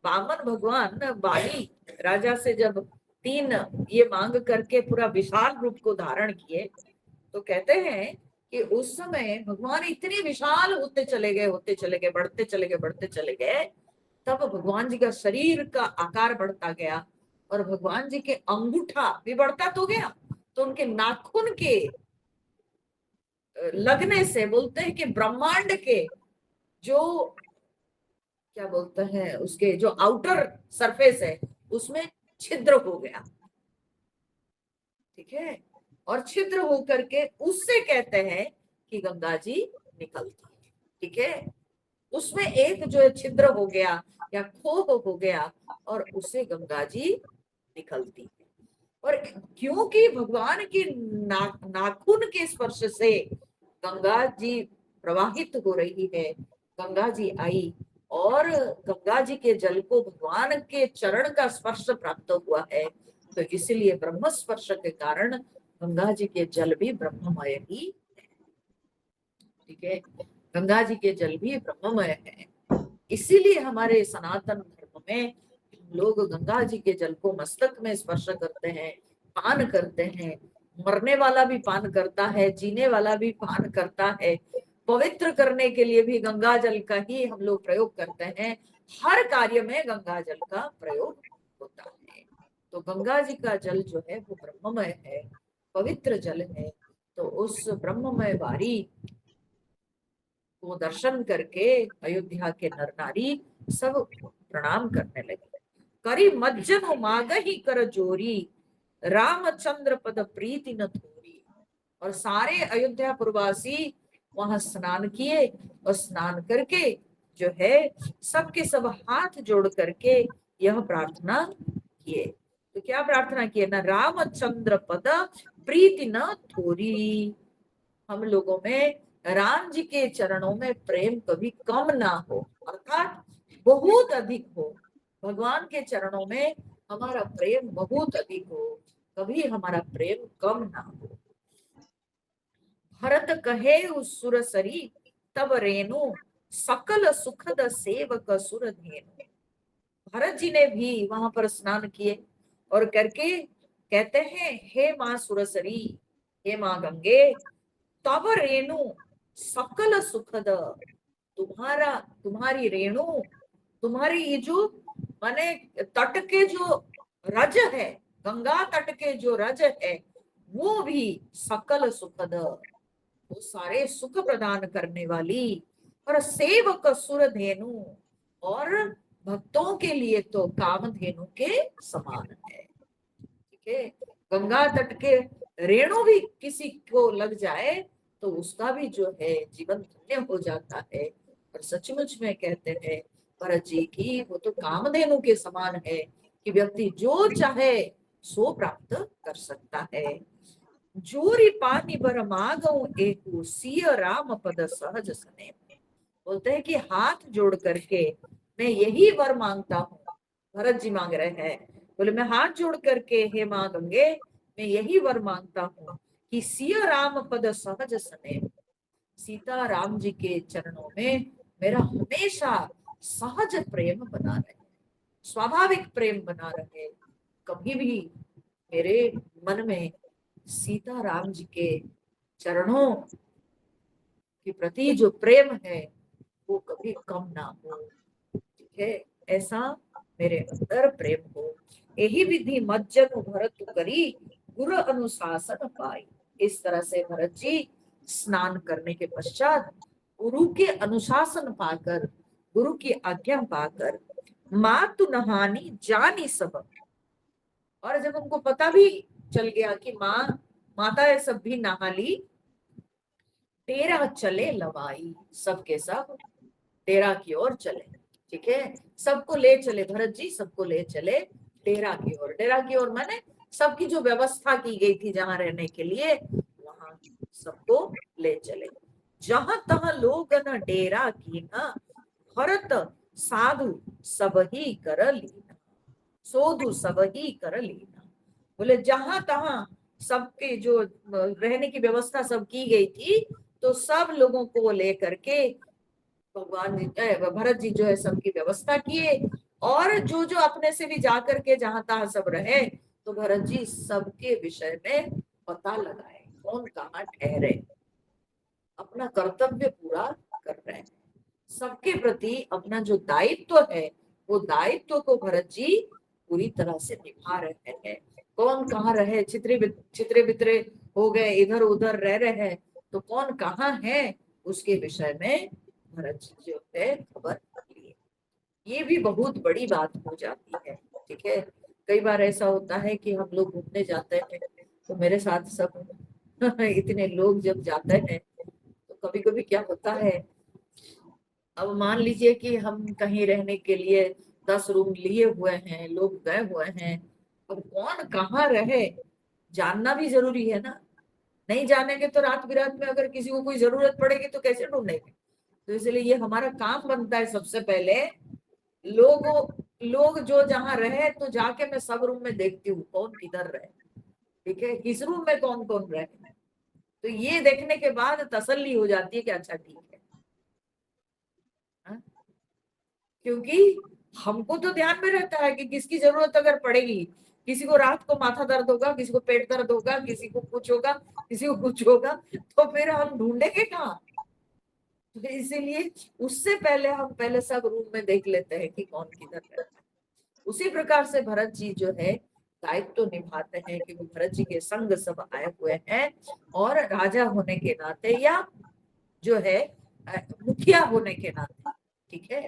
वामन भगवान बाली राजा से जब 3 ये मांग करके पूरा विशाल रूप को धारण किए, तो कहते हैं कि उस समय भगवान इतने विशाल होते चले गए, होते चले गए, बढ़ते चले गए, बढ़ते चले गए, तब भगवान जी का शरीर का आकार बढ़ता गया और भगवान जी के अंगूठा भी बढ़ता तो गया, तो उनके नाखून के लगने से बोलते हैं कि ब्रह्मांड के जो क्या बोलते हैं उसके जो आउटर सरफेस है उसमें छिद्र हो गया, ठीक है। और छिद्र होकर के उससे कहते हैं कि गंगा जी निकलती है, ठीक है। उसमें एक जो है छिद्र हो गया या खो हो गया और उससे गंगा जी निकलती है। और क्योंकि भगवान के नाखून के स्पर्श से गंगा जी प्रवाहित हो रही है, गंगा जी आई और गंगा जी के जल को भगवान के चरण का स्पर्श प्राप्त हुआ है, तो इसलिए ब्रह्म स्पर्श के कारण गंगा जी के जल भी ब्रह्ममय ही है, ठीक है। गंगा जी के जल भी ब्रह्ममय है। इसीलिए हमारे सनातन धर्म में लोग गंगा जी के जल को मस्तक में स्पर्श करते हैं, पान करते हैं। मरने वाला भी पान करता है, जीने वाला भी पान करता है। पवित्र करने के लिए भी गंगा जल का ही हम लोग प्रयोग करते हैं। हर कार्य में गंगा जल का प्रयोग होता है। तो गंगा जी का जल जो है वो ब्रह्ममय है, पवित्र जल है। तो उस ब्रह्ममय वारी को दर्शन करके अयोध्या के नर नारी सब प्रणाम करने लगे। करी मज्जन मागही कर जोरी, रामचंद्र पद प्रीति न थोरी। और सारे अयोध्या पुरवासी वहां स्नान किए और स्नान करके जो है सबके सब हाथ जोड़ करके यह प्रार्थना किए। तो क्या प्रार्थना किए ना, रामचंद्र पद प्रीति न थोरी, हम लोगों में राम जी के चरणों में प्रेम कभी कम ना हो, अर्थात बहुत अधिक हो। भगवान के चरणों में हमारा प्रेम बहुत अधिक हो, कभी हमारा प्रेम कम ना हो। भरत कहे उस सुरसरी, तब रेणु सकल सुखद सेवक सुर धेनु। भरत जी ने भी वहां पर स्नान किए और करके कहते हैं, हे माँ सुरसरी, हे माँ गंगे, तब रेणु सकल सुखद, तुम्हारा तुम्हारी रेणु, तुम्हारी ये जो माने तट के जो रज है, गंगा तट के जो रज है, वो भी सकल सुखद, वो सारे सुख प्रदान करने वाली, और सेवक सुर धेनु, और भक्तों के लिए तो कामधेनु के समान है। ठीक है, गंगा तट के रेणु भी किसी को लग जाए तो उसका भी जो है जीवन धन्य हो जाता है। और सचमुच में कहते हैं भरत जी की वो तो कामधेनु के समान है कि व्यक्ति जो चाहे सो प्राप्त कर सकता है। जोरी पानी बर मागऊ एकु, सिय राम पद सहज सने। बोलते हैं कि हाथ जोड़ करके मैं यही वर मांगता हूँ। भरत जी मांग रहे हैं, बोले मैं हाथ जोड़ करके हे माँ गंगे, मैं यही वर मांगता हूँ कि सिय राम पद सहज सने, सीता राम जी के चरणों में मेरा हमेशा सहज प्रेम बना रहे, स्वाभाविक प्रेम बना रहे। कभी भी मेरे मन में सीता राम जी के चरणों के प्रति जो प्रेम है वो कभी कम ना हो। ठीक है, ऐसा मेरे अंदर प्रेम हो। यही विधि मज्जन भरत करी, गुरु अनुशासन पाई। इस तरह से भरत जी स्नान करने के पश्चात गुरु के अनुशासन पाकर, गुरु की आज्ञा पाकर, मातु नहानी जानी सब। और जब उनको पता भी चल गया कि माता सब भी नहा ली, तेरा चले लवाई, सबके सब डेरा की ओर चले। ठीक है, सबको ले चले, भरत जी सबको ले चले डेरा की ओर। डेरा की ओर माने सबकी जो व्यवस्था की गई थी जहां रहने के लिए, वहां सबको ले चले। जहां तहां लोग न डेरा की ना, भरत साधु सब ही कर लीना, सोधु सब ही कर लीना। बोले जहां तहां सबके जो रहने की व्यवस्था सब की गई थी, तो सब लोगों को लेकर के भगवान जी भरत जी जो है सबकी व्यवस्था किए। और जो जो अपने से भी जाकर के जहां तहां सब रहे, तो भरत जी सबके विषय में पता लगाए, कौन कहाँ ठहरे, अपना कर्तव्य पूरा कर रहे हैं। सबके प्रति अपना जो दायित्व है, वो दायित्व को भरत जी पूरी तरह से निभा रहे हैं। कौन कहाँ रहे, छितरे बितरे हो गए, इधर उधर रह रहे हैं, तो कौन कहाँ है उसके विषय में भरत जी जो है खबर लिए। ये भी बहुत बड़ी बात हो जाती है। ठीक है, कई बार ऐसा होता है कि हम लोग घूमने जाते हैं, तो मेरे साथ सब इतने लोग जब जाते हैं तो कभी कभी क्या होता है, अब मान लीजिए कि हम कहीं रहने के लिए 10 रूम लिए हुए हैं, लोग गए हुए हैं, अब कौन कहाँ रहे जानना भी जरूरी है ना। नहीं जानेंगे तो रात बिरात में अगर किसी को कोई जरूरत पड़ेगी तो कैसे ढूंढेंगे। तो इसलिए ये हमारा काम बनता है सबसे पहले, लोग जो जहाँ रहे तो जाके मैं सब रूम में देखती हूँ कौन किधर रहे। ठीक है, किस रूम में कौन कौन रहे, तो ये देखने के बाद तसल्ली हो जाती है कि अच्छा ठीक है। हाँ? क्योंकि हमको तो ध्यान में रहता है कि किसकी जरूरत अगर पड़ेगी, किसी को रात को माथा दर्द होगा, किसी को पेट दर्द होगा, किसी को कुछ होगा, किसी को कुछ होगा, तो फिर हम ढूंढेंगे कहाँ। तो इसीलिए उससे पहले हम पहले सब रूम में देख लेते हैं कि कौन किधर रहता है। उसी प्रकार से भरत जी जो है दायित्व तो निभाते हैं कि वो भरत जी के संग सब आए हुए हैं, और राजा होने के नाते या जो है मुखिया होने के नाते। ठीक है,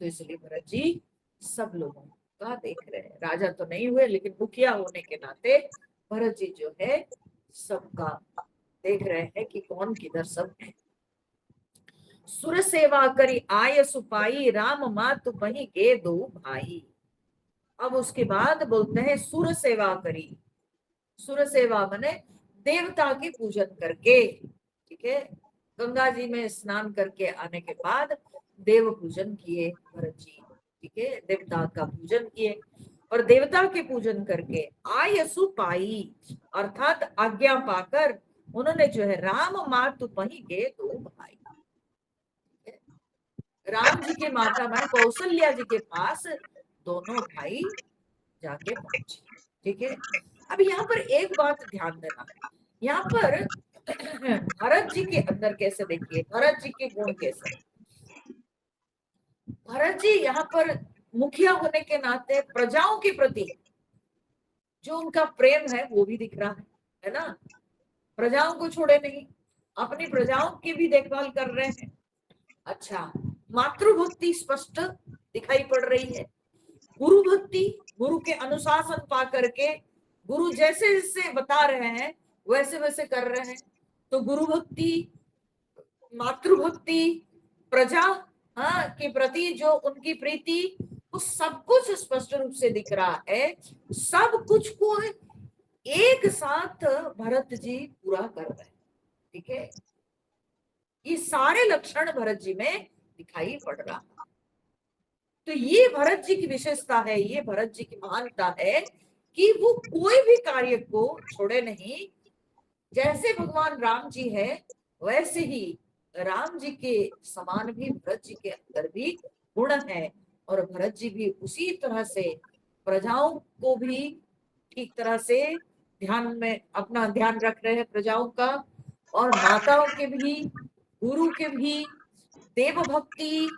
तो इसलिए भरत जी सब लोगों सबका देख रहे हैं, राजा तो नहीं हुए लेकिन मुखिया होने के नाते भरत जी जो है सबका देख रहे हैं कि कौन किधर सब है। सुर सेवा करी आय सुपाई, राम मातु बही गे दो भाई। अब उसके बाद बोलते हैं सुर सेवा करी। सुर सेवा माने देवता की पूजन करके, ठीक है। गंगा जी में स्नान करके आने के बाद देव पूजन किए भरत जी, ठीक है, देवता का पूजन किए। और देवता के पूजन करके आयसु पाई अर्थात आज्ञा पाकर उन्होंने जो है राम मातु पही गे दो भाई, राम जी के माता माने कौशल्या जी के पास दोनों भाई जाके पहुंचे, ठीक है। अब यहाँ पर एक बात ध्यान देना, यहाँ पर भरत जी के अंदर कैसे, देखिए भरत जी के गुण कैसे। भरत जी यहाँ पर मुखिया होने के नाते प्रजाओं के प्रति जो उनका प्रेम है वो भी दिख रहा है ना। प्रजाओं को छोड़े नहीं, अपनी प्रजाओं की भी देखभाल कर रहे हैं। अच्छा, मातृभक्ति स्पष्ट दिखाई पड़ रही है। गुरु भक्ति, गुरु के अनुशासन पा करके गुरु जैसे जैसे बता रहे हैं वैसे वैसे कर रहे हैं। तो गुरु भक्ति, मातृभक्ति, प्रजा हाँ के प्रति जो उनकी प्रीति, वो सब कुछ स्पष्ट रूप से दिख रहा है। सब कुछ को एक साथ भरत जी पूरा कर रहे हैं, ठीक है। ये सारे लक्षण भरत जी में दिखाई पड़ रहा है। तो ये भरत जी की विशेषता है, ये भरत जी की महानता है कि वो कोई भी कार्य को छोड़े नहीं। जैसे भगवान राम जी है वैसे ही राम जी के समान भी भरत जी के अंदर भी गुण है। और भरत जी भी उसी तरह से प्रजाओं को भी ठीक तरह से ध्यान में अपना ध्यान रख रहे हैं प्रजाओं का, और माताओं के भी, गुरु के भी, देव भक्ति,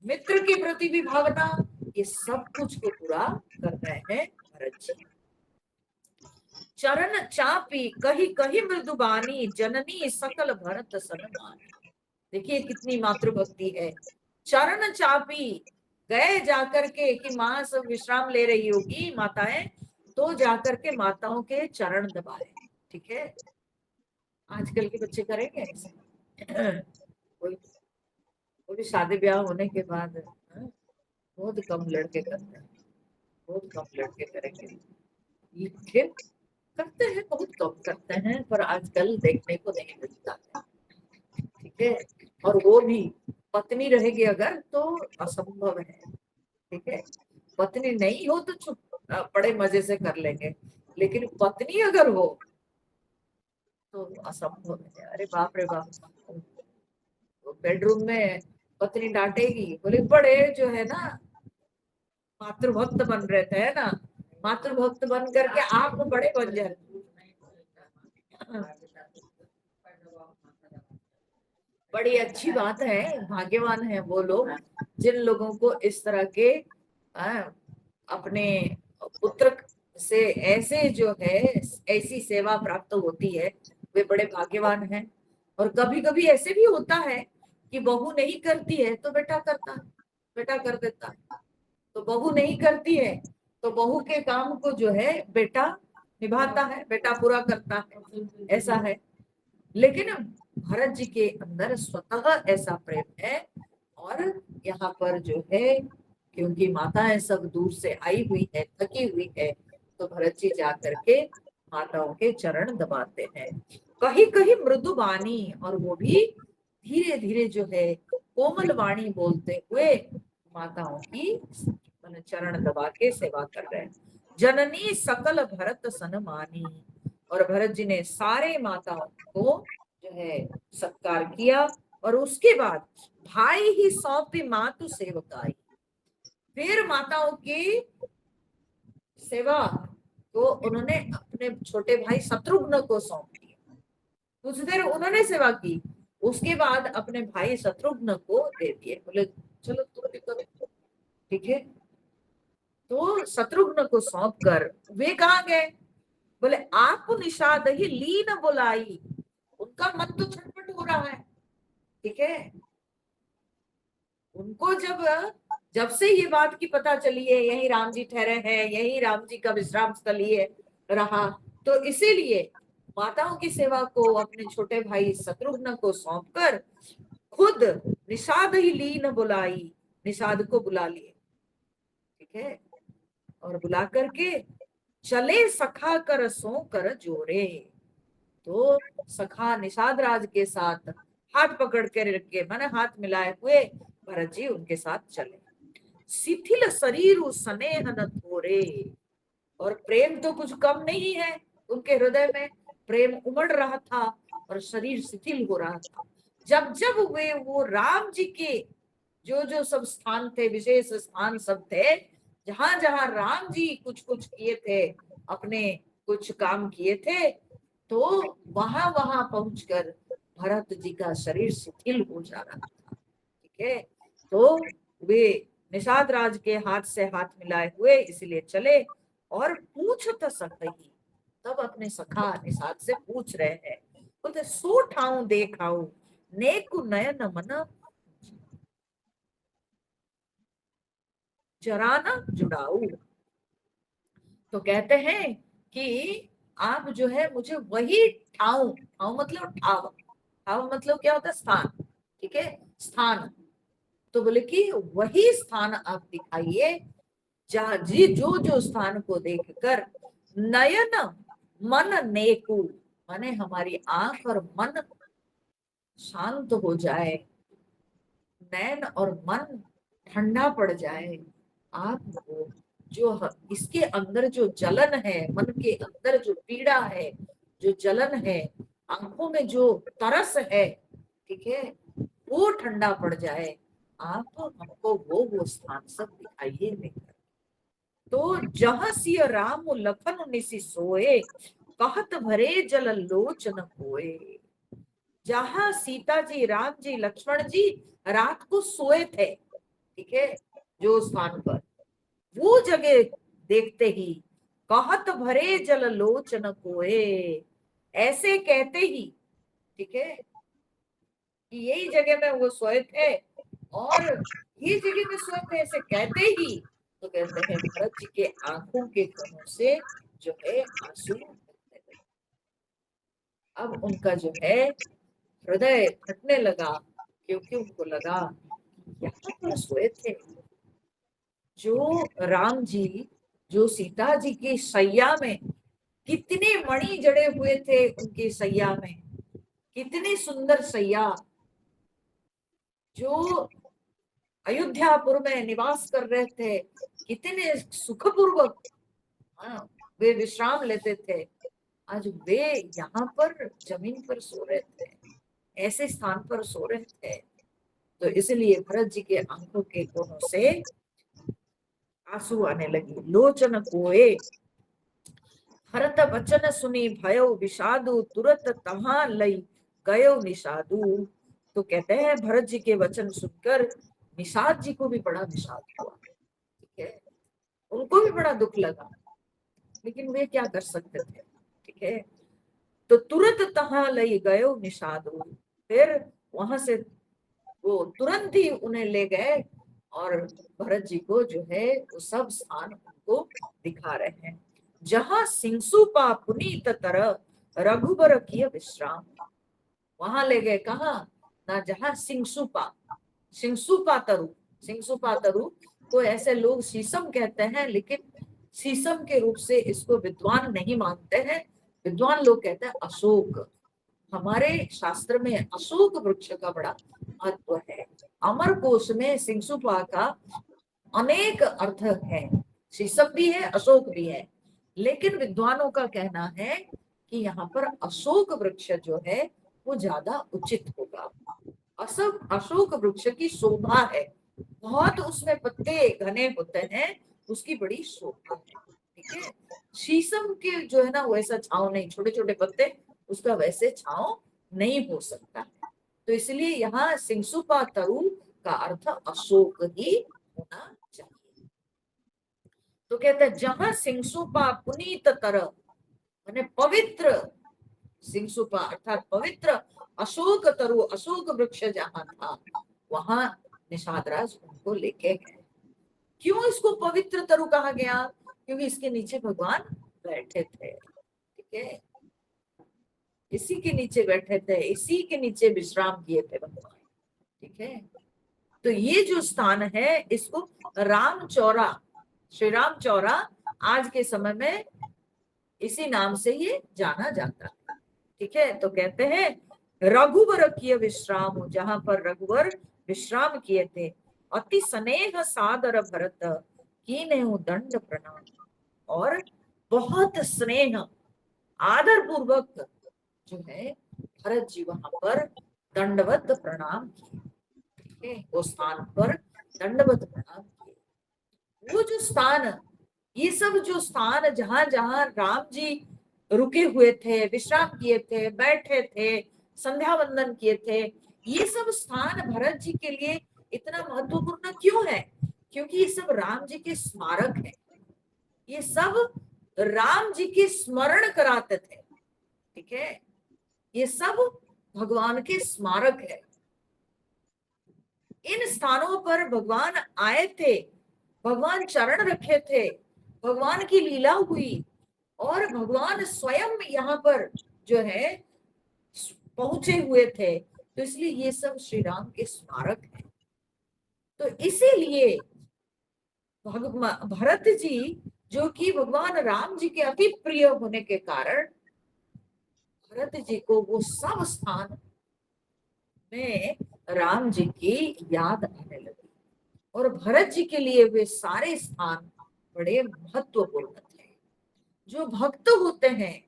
मित्र के प्रति भी भावना, ये सब कुछ को पूरा कर रहे हैं भरत जी। चरण चापी कही कही मृदुबानी, जननी सकल भरत सनमानी। देखिए कितनी मातृभक्ति है। चरण चापी, गए जाकर के कि माँ सब विश्राम ले रही होगी माताएं, तो जाकर के माताओं के चरण दबाए, ठीक है। आजकल के बच्चे करेंगे ऐसे? कोई शादी ब्याह होने के बाद बहुत कम लड़के करते हैं, बहुत कम लड़के करेंगे, लेकिन करते हैं, बहुत कम करते हैं, पर आजकल देखने को नहीं मिलता है, ठीक है। और वो भी पत्नी रहेगी अगर तो असंभव है, ठीक है। पत्नी नहीं हो तो चुप बड़े मजे से कर लेंगे, लेकिन पत्नी अगर हो तो असंभव है। अरे बाप रे बाप, बेडरूम में पत्नी डांटेगी, बोले बड़े जो है ना मातृभक्त बन रहे थे, है ना, मातृभक्त बन करके आप बड़े बन जाए। बड़ी अच्छी बात है, भाग्यवान है वो लोग जिन लोगों को इस तरह के अपने पुत्र से ऐसे जो है ऐसी सेवा प्राप्त होती है, वे बड़े भाग्यवान हैं। और कभी कभी ऐसे भी होता है कि बहू नहीं करती है तो बेटा करता है, बेटा कर देता है। तो बहू नहीं करती है तो बहू के काम को जो है बेटा निभाता है, बेटा पूरा करता है, ऐसा है। लेकिन भरत जी के अंदर स्वतः ऐसा प्रेम है। और यहाँ पर जो है क्योंकि माताएं सब दूर से आई हुई है, थकी हुई है, तो भरत जी जाकर के माताओं के चरण दबाते हैं। कहीं कहीं मृदु वाणी, और वो भी धीरे धीरे जो है कोमल वाणी बोलते हुए माताओं की चरण दबा के सेवा कर रहे हैं। जननी सकल भरत सनमानी, और भरत जी ने सारे माताओं को जो है सत्कार किया। और उसके बाद भाई ही सौंपी मातु सेवकाई, फिर माताओं की सेवा को उन्होंने अपने छोटे भाई शत्रुघ्न को सौंप दिया। कुछ देर उन्होंने सेवा की, उसके बाद अपने भाई शत्रुघ्न को दे दिए, बोले चलो तुम भी करो, ठीक है। तो शत्रुघ्न को सौंप कर वे कहाँ गए, बोले आप निषाद ही लीन बुलाई। उनका मन तो छटपट हो रहा है, ठीक है। उनको जब जब से ये बात की पता चली है यही राम जी ठहरे हैं, यही राम जी का विश्राम स्थल ये रहा, तो इसीलिए माताओं की सेवा को अपने छोटे भाई शत्रुघ्न को सौंपकर खुद निषाद ही लीन बुलाई, निषाद को बुला लिए, ठीक है, और बुला करके चले सखा कर सो कर जोरे। तो सखा निषाद राज के साथ हाथ पकड़ के रखे, माने हाथ मिलाए हुए भरत जी उनके साथ चले। शिथिल शरीर स्नेह न थोरे, और प्रेम तो कुछ कम नहीं है, उनके हृदय में प्रेम उमड़ रहा था और शरीर शिथिल हो रहा था। जब जब वे वो राम जी के जो जो सब स्थान थे, विशेष स्थान सब थे, जहां जहां राम जी कुछ कुछ किए थे, अपने कुछ काम किए थे, तो वहां वहां पहुंचकर भरत जी का शरीर शिथिल हो जा रहा था, ठीक है। तो वे निषाद राज के हाथ से हाथ मिलाए हुए इसलिए चले और पूछत सखी, तब अपने सखा निषाद से पूछ रहे हैं, बोलते सो ठाऊ देखाऊ नेकु नयन मन जरा न जुड़ाऊ। तो कहते हैं कि आप जो है मुझे वही ठाऊ, ठाऊ मतलब ठाव, ठाव मतलब क्या होता है स्थान, ठीक है, स्थान। तो बोले कि वही स्थान आप दिखाइए जहां जी जो जो स्थान को देखकर नयन मन नेकु, माने हमारी आंख और मन शांत हो जाए, नैन और मन ठंडा पड़ जाए। आप जो इसके अंदर जो जलन है, मन के अंदर जो पीड़ा है, जो जलन है, आंखों में जो तरस है, ठीक है, वो ठंडा पड़ जाए। आप हमको वो स्थान सब दिखाइए लेकर। तो जहां सिय राम लखन निसि सोए, कहत भरे जल लोचन होए। जहां सीता जी, राम जी, लक्ष्मण जी रात को सोए थे, ठीक है, जो स्थान पर, वो जगह देखते ही कहत भरे जल लोचन कोए, ऐसे कहते ही, ठीक है, कि यही जगह में वो सोए थे और ये जगह में सोए थे, ऐसे कहते ही तो कहते हैं भरत जी के आंखों के कोनों से जो है आंसू बहने लगे। अब उनका जो है हृदय फटने लगा, क्योंकि उनको लगा यहाँ पर सोए थे जो राम जी, जो सीता जी की सैया में कितने मणि जड़े हुए थे, उनकी सैया में कितनी सुंदर सैया, जो अयोध्यापुर में निवास कर रहे थे, कितने सुखपूर्वक, हाँ, वे विश्राम लेते थे, आज वे यहाँ पर जमीन पर सो रहे थे, ऐसे स्थान पर सो रहे थे। तो इसलिए भरत जी के आंखों के कोनों से आंसू आने लगे। लोचन कोए भरत वचन सुनी भयो विषादु, तुरत तहां लई गयो निषादु। तो कहते हैं भरत जी के वचन सुनकर निषाद जी को भी बड़ा विषाद हुआ, ठीक है, उनको भी बड़ा दुख लगा, लेकिन वे क्या कर सकते थे, ठीक है। तो तुरंत तहां लई गयो निषादु, फिर वहां से वो तुरंत ही उन्हें ले गए और भरत जी को जो है वो सब स्थान उनको दिखा रहे हैं। जहां सिंसुपा पुनीत तरह रघुबर किया विश्राम, वहां ले गए कहा ना, जहां सिंसुपा, सिंसुपा तरु, सिंसुपा तरु को ऐसे लोग शीशम कहते हैं, लेकिन शीशम के रूप से इसको विद्वान नहीं मानते हैं, विद्वान लोग कहते हैं अशोक। हमारे शास्त्र में अशोक वृक्ष का बड़ा महत्व है। अमर कोश में सिंसुपा का अनेक अर्थ है, शीशम भी है, अशोक भी है, लेकिन विद्वानों का कहना है कि यहाँ पर अशोक वृक्ष जो है वो ज्यादा उचित होगा। अशोक वृक्ष की शोभा है, बहुत उसमें पत्ते घने होते हैं, उसकी बड़ी शोभा है, ठीक है। शीशम के जो है ना वैसा छांव नहीं, छोटे छोटे पत्ते, उसका वैसे छांव नहीं हो सकता। तो इसलिए यहाँ सिंसुपा तरु का अर्थ अशोक ही होना चाहिए। तो कहते हैं जहां सिंसुपा पुनीत तरह, माने पवित्र, सिंसुपा अर्थात पवित्र अशोक तरु, अशोक वृक्ष जहां था, वहां निषाद राज उनको लेके गए। क्यों इसको पवित्र तरु कहा गया? क्योंकि इसके नीचे भगवान बैठे थे। ठीक है, इसी के नीचे बैठे थे, इसी के नीचे विश्राम किए थे भगवान। ठीक है, तो ये जो स्थान है इसको राम चौरा, श्री राम चौरा आज के समय में इसी नाम से ये जाना जाता है। ठीक है, तो कहते हैं रघुवर किए विश्राम, जहां पर रघुवर विश्राम किए थे। अति स्नेह सादर भरत कीन्हे दंड प्रणाम, और बहुत स्नेह आदर पूर्वक जो है भरत जी वहां पर दंडवत प्रणाम किए, वो स्थान पर दंडवत प्रणाम किए। वो जो स्थान, ये सब जो स्थान जहां जहां राम जी रुके हुए थे, विश्राम किए थे, बैठे थे, संध्या वंदन किए थे, ये सब स्थान भरत जी के लिए इतना महत्वपूर्ण क्यों है? क्योंकि ये सब राम जी के स्मारक है, ये सब राम जी के स्मरण कराते थे। ठीक है, ये सब भगवान के स्मारक है। इन स्थानों पर भगवान आए थे, भगवान चरण रखे थे, भगवान की लीला हुई, और भगवान स्वयं यहाँ पर जो है पहुंचे हुए थे। तो इसलिए ये सब श्री राम के स्मारक है। तो इसीलिए भरत जी, जो कि भगवान राम जी के अति प्रिय होने के कारण, भरत जी को वो सब स्थान में राम जी की याद आने लगी, और भरत जी के लिए वे सारे स्थान बड़े महत्वपूर्ण थे। जो भक्त होते हैं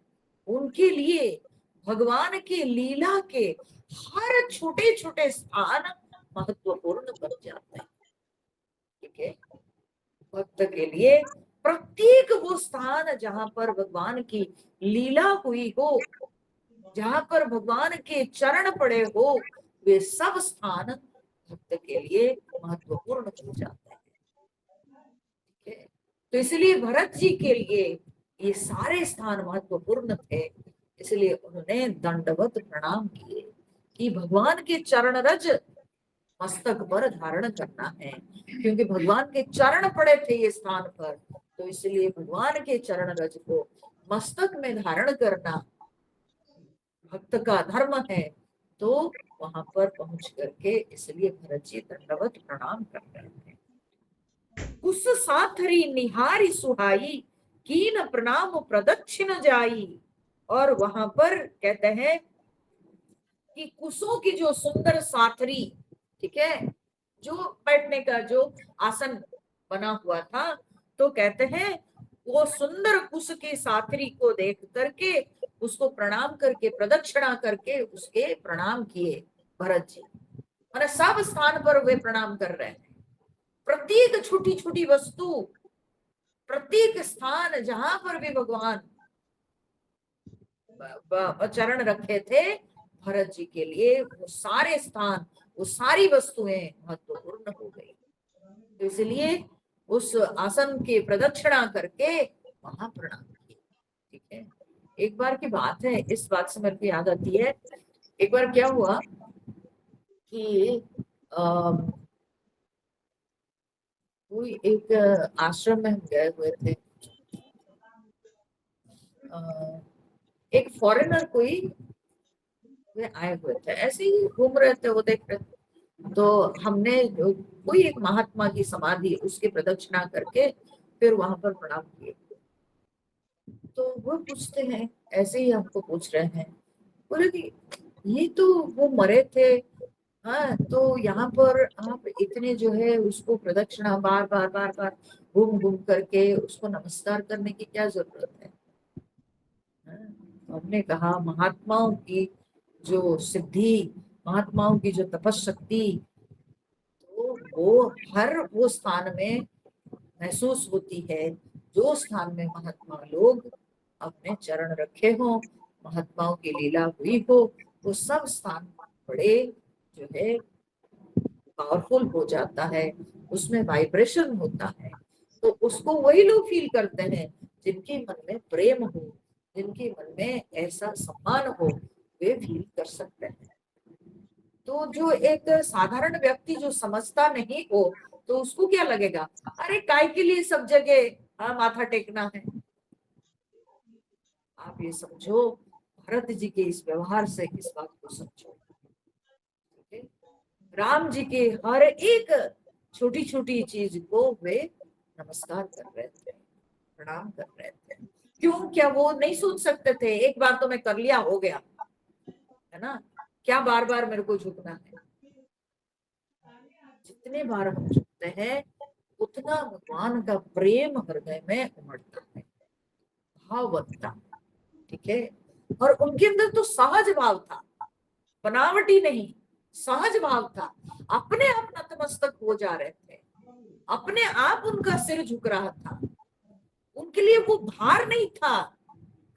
उनके लिए भगवान के लीला के हर छोटे छोटे स्थान महत्वपूर्ण बन जाते हैं। ठीक है, भक्त के लिए प्रत्येक वो स्थान जहां पर भगवान की लीला हुई हो, जहां पर भगवान के चरण पड़े हो, वे सब स्थान भक्त के लिए महत्वपूर्ण हो जाते हैं। ठीक है, तो इसलिए भरत जी के लिए ये सारे स्थान महत्वपूर्ण थे। इसलिए उन्होंने दंडवत प्रणाम किए कि भगवान के चरण रज मस्तक पर धारण करना है, क्योंकि भगवान के चरण पड़े थे ये स्थान पर, तो इसलिए भगवान के चरण रज को मस्तक में धारण करना भक्त का धर्म है। तो वहां पर पहुंच करके इसलिए भरत जी दंडवत प्रणाम कर रहे थे। कुस साथरी निहारी सुहाई कीन प्रणाम प्रदक्षिण जाई, और वहां पर कहते हैं कि कुसों की जो सुंदर साथरी, ठीक है, जो बैठने का जो आसन बना हुआ था, तो कहते हैं वो सुंदर कुश की साथरी को देख करके, उसको प्रणाम करके, प्रदक्षिणा करके उसके प्रणाम किए भरत जी। मैंने सब स्थान पर वे प्रणाम कर रहे हैं, प्रत्येक छोटी छोटी वस्तु, प्रत्येक स्थान जहां पर भी भगवान चरण रखे थे भरत जी के लिए, वो सारे स्थान, वो सारी वस्तुएं महत्वपूर्ण हो गई। तो इसलिए उस आसन की प्रदक्षिणा करके वहां प्रणाम किया। ठीक है, एक बार की बात है, इस बात से मेरे को याद आती है, एक बार क्या हुआ कि कोई एक आश्रम में हम गए हुए थे, एक फॉरेनर कोई वे आए हुए थे, ऐसे ही घूम रहे थे, वो देख रहे थे। तो हमने कोई एक महात्मा की समाधि, उसकी प्रदक्षिणा करके फिर वहां पर प्रणाम किए। तो वो पूछते हैं, ऐसे ही हमको पूछ रहे हैं, बोले कि ये तो वो मरे थे, हाँ, तो यहाँ पर आप इतने जो है उसको प्रदक्षिणा बार बार बार बार घूम घूम करके उसको नमस्कार करने की क्या जरूरत है? हाँ, हमने कहा महात्माओं की जो सिद्धि, महात्माओं की जो तपशक्ति, तो वो हर वो स्थान में महसूस होती है जो स्थान में महात्मा लोग अपने चरण रखे हो, महात्माओं की लीला हुई हो, वो सब स्थान बड़े जो है पावरफुल हो जाता है, उसमें वाइब्रेशन होता है। तो उसको वही लोग फील करते हैं जिनके मन में प्रेम हो, जिनके मन में ऐसा सम्मान हो, वे फील कर सकते हैं। तो जो एक साधारण व्यक्ति जो समझता नहीं हो, तो उसको क्या लगेगा, अरे काय के लिए सब जगह माथा टेकना है। आप ये समझो, भरत जी के इस व्यवहार से इस बात को समझो। राम जी के हर एक छोटी छोटी चीज को वे नमस्कार कर रहे थे, प्रणाम कर रहे थे। क्यों, क्या वो नहीं सोच सकते थे एक बार तो मैं कर लिया हो गया, है ना, क्या बार बार मेरे को झुकना है। जितने बार हम झुकते हैं उतना भगवान का प्रेम हृदय में उमड़ता है, भाव बनता, ठीक है। और उनके अंदर तो सहज भाव था, बनावटी नहीं, सहज भाव था। अपने आप नतमस्तक हो जा रहे थे, अपने आप उनका सिर झुक रहा था। उनके लिए वो भार नहीं था,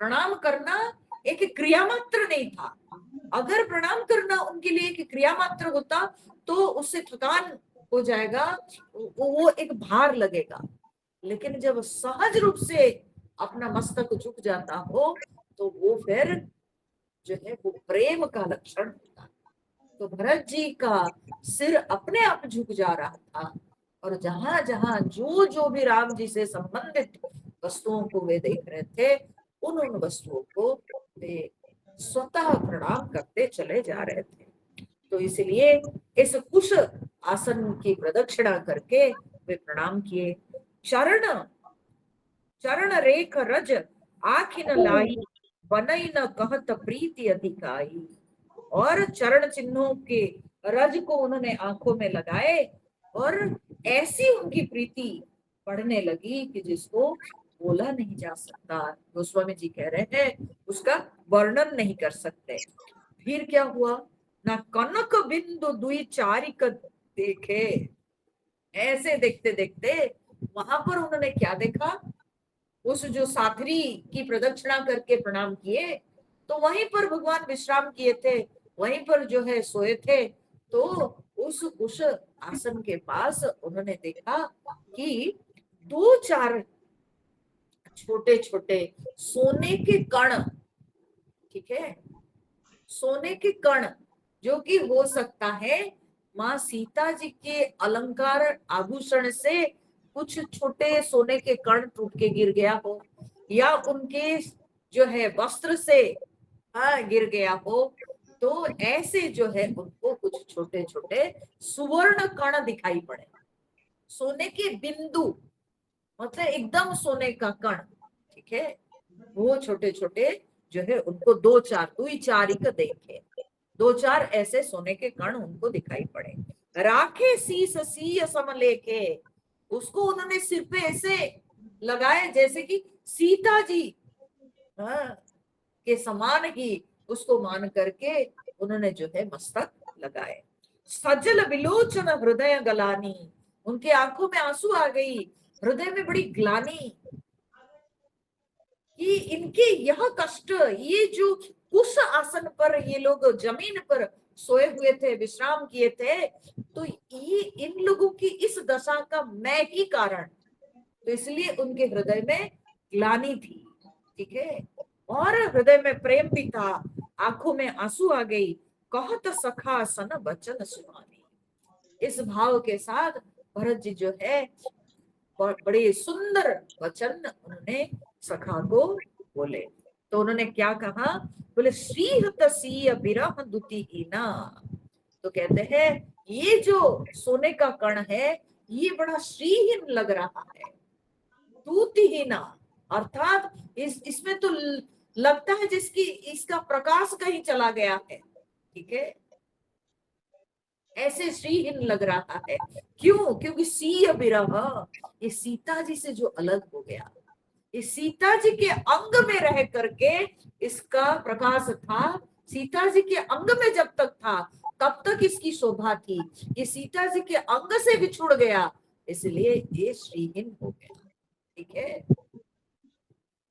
प्रणाम करना एक क्रिया मात्र नहीं था। अगर प्रणाम करना उनके लिए एक क्रिया मात्र होता तो उससे थकान हो जाएगा, वो एक भार लगेगा। लेकिन जब सहज रूप से अपना मस्तक झुक जाता हो तो वो फिर जो है वो प्रेम का लक्षण होता। तो भरत जी का सिर अपने आप झुक जा रहा था, और जहां जहां जो जो भी राम जी से संबंधित वस्तुओं को वे देख रहे थे, उन उन वस्तुओं को वे स्वतः प्रणाम करते चले जा रहे थे। तो इसलिए इस कुश आसन की प्रदक्षिणा करके वे प्रणाम किए। चरण चरण रेख रज आखिन लाई, बनई न कहत प्रीति अधिकाई। और चरण चिन्हों के रज को उन्होंने आंखों में लगाए, और ऐसी उनकी प्रीति बढ़ने लगी कि जिसको बोला नहीं जा सकता। गोस्वामी जी कह रहे हैं उसका वर्णन नहीं कर सकते। फिर क्या हुआ, ना कनक बिंदु दुई चारिक देखे। ऐसे देखते देखते वहां पर उन्होंने क्या देखा, उस जो साथरी की प्रदक्षिणा करके प्रणाम किए, तो वहीं पर भगवान विश्राम किए थे, वहीं पर जो है सोए थे। तो उस आसन के पास उन्होंने देखा कि दो चार छोटे छोटे सोने के कण, ठीक है, सोने के कण, जो कि हो सकता है माँ सीता जी के अलंकार आभूषण से कुछ छोटे सोने के कण टूट के गिर गया हो, या उनके जो है वस्त्र से गिर गया हो। तो ऐसे जो है उनको कुछ छोटे छोटे सुवर्ण कण दिखाई पड़े, सोने के बिंदु, मतलब एकदम सोने का कण, ठीक है, वो छोटे छोटे जो है उनको दो चार दुई चारिक देखे, दो चार ऐसे सोने के कण उनको दिखाई पड़े। राखे शीस सीय समलेखे, उसको उन्होंने सिर पे ऐसे लगाए जैसे कि सीता जी के समान ही उसको मान करके उन्होंने जो है मस्तक लगाए। सजल विलोचन हृदय गलानी, उनके आंखों में आंसू आ गई, हृदय में बड़ी ग्लानी कि इनके यह कष्ट, ये जो उस आसन पर ये लोग जमीन पर सोए हुए थे, विश्राम किए थे, तो ये इन लोगों की इस दशा का मैं ही कारण। तो इसलिए उनके हृदय में ग्लानि थी, ठीक है, और हृदय में प्रेम भी था, आंखों में आंसू आ गई। कहत सखा सन बचन सुहानी, इस भाव के साथ भरत जी जो है बड़े सुंदर वचन उन्होंने सखा को बोले। तो उन्होंने क्या कहा, बोले श्रीहत सीय बिरह दुतिहीना। तो कहते हैं ये जो सोने का कण है ये बड़ा श्रीहीन लग रहा है, दूतिहीना, अर्थात इसमें तो लगता है जिसकी इसका प्रकाश कहीं चला गया है, ठीक है, ऐसे श्रीहीन लग रहा है। क्यों, क्योंकि सीय बिरह, ये सीता जी से जो अलग हो गया, इस सीता जी के अंग में रह करके इसका प्रकाश था, सीता जी के अंग में जब तक था तब तक इसकी शोभा थी, ये सीता जी के अंग से बिछुड़ गया इसलिए ये श्रीहीन हो गया, ठीक है,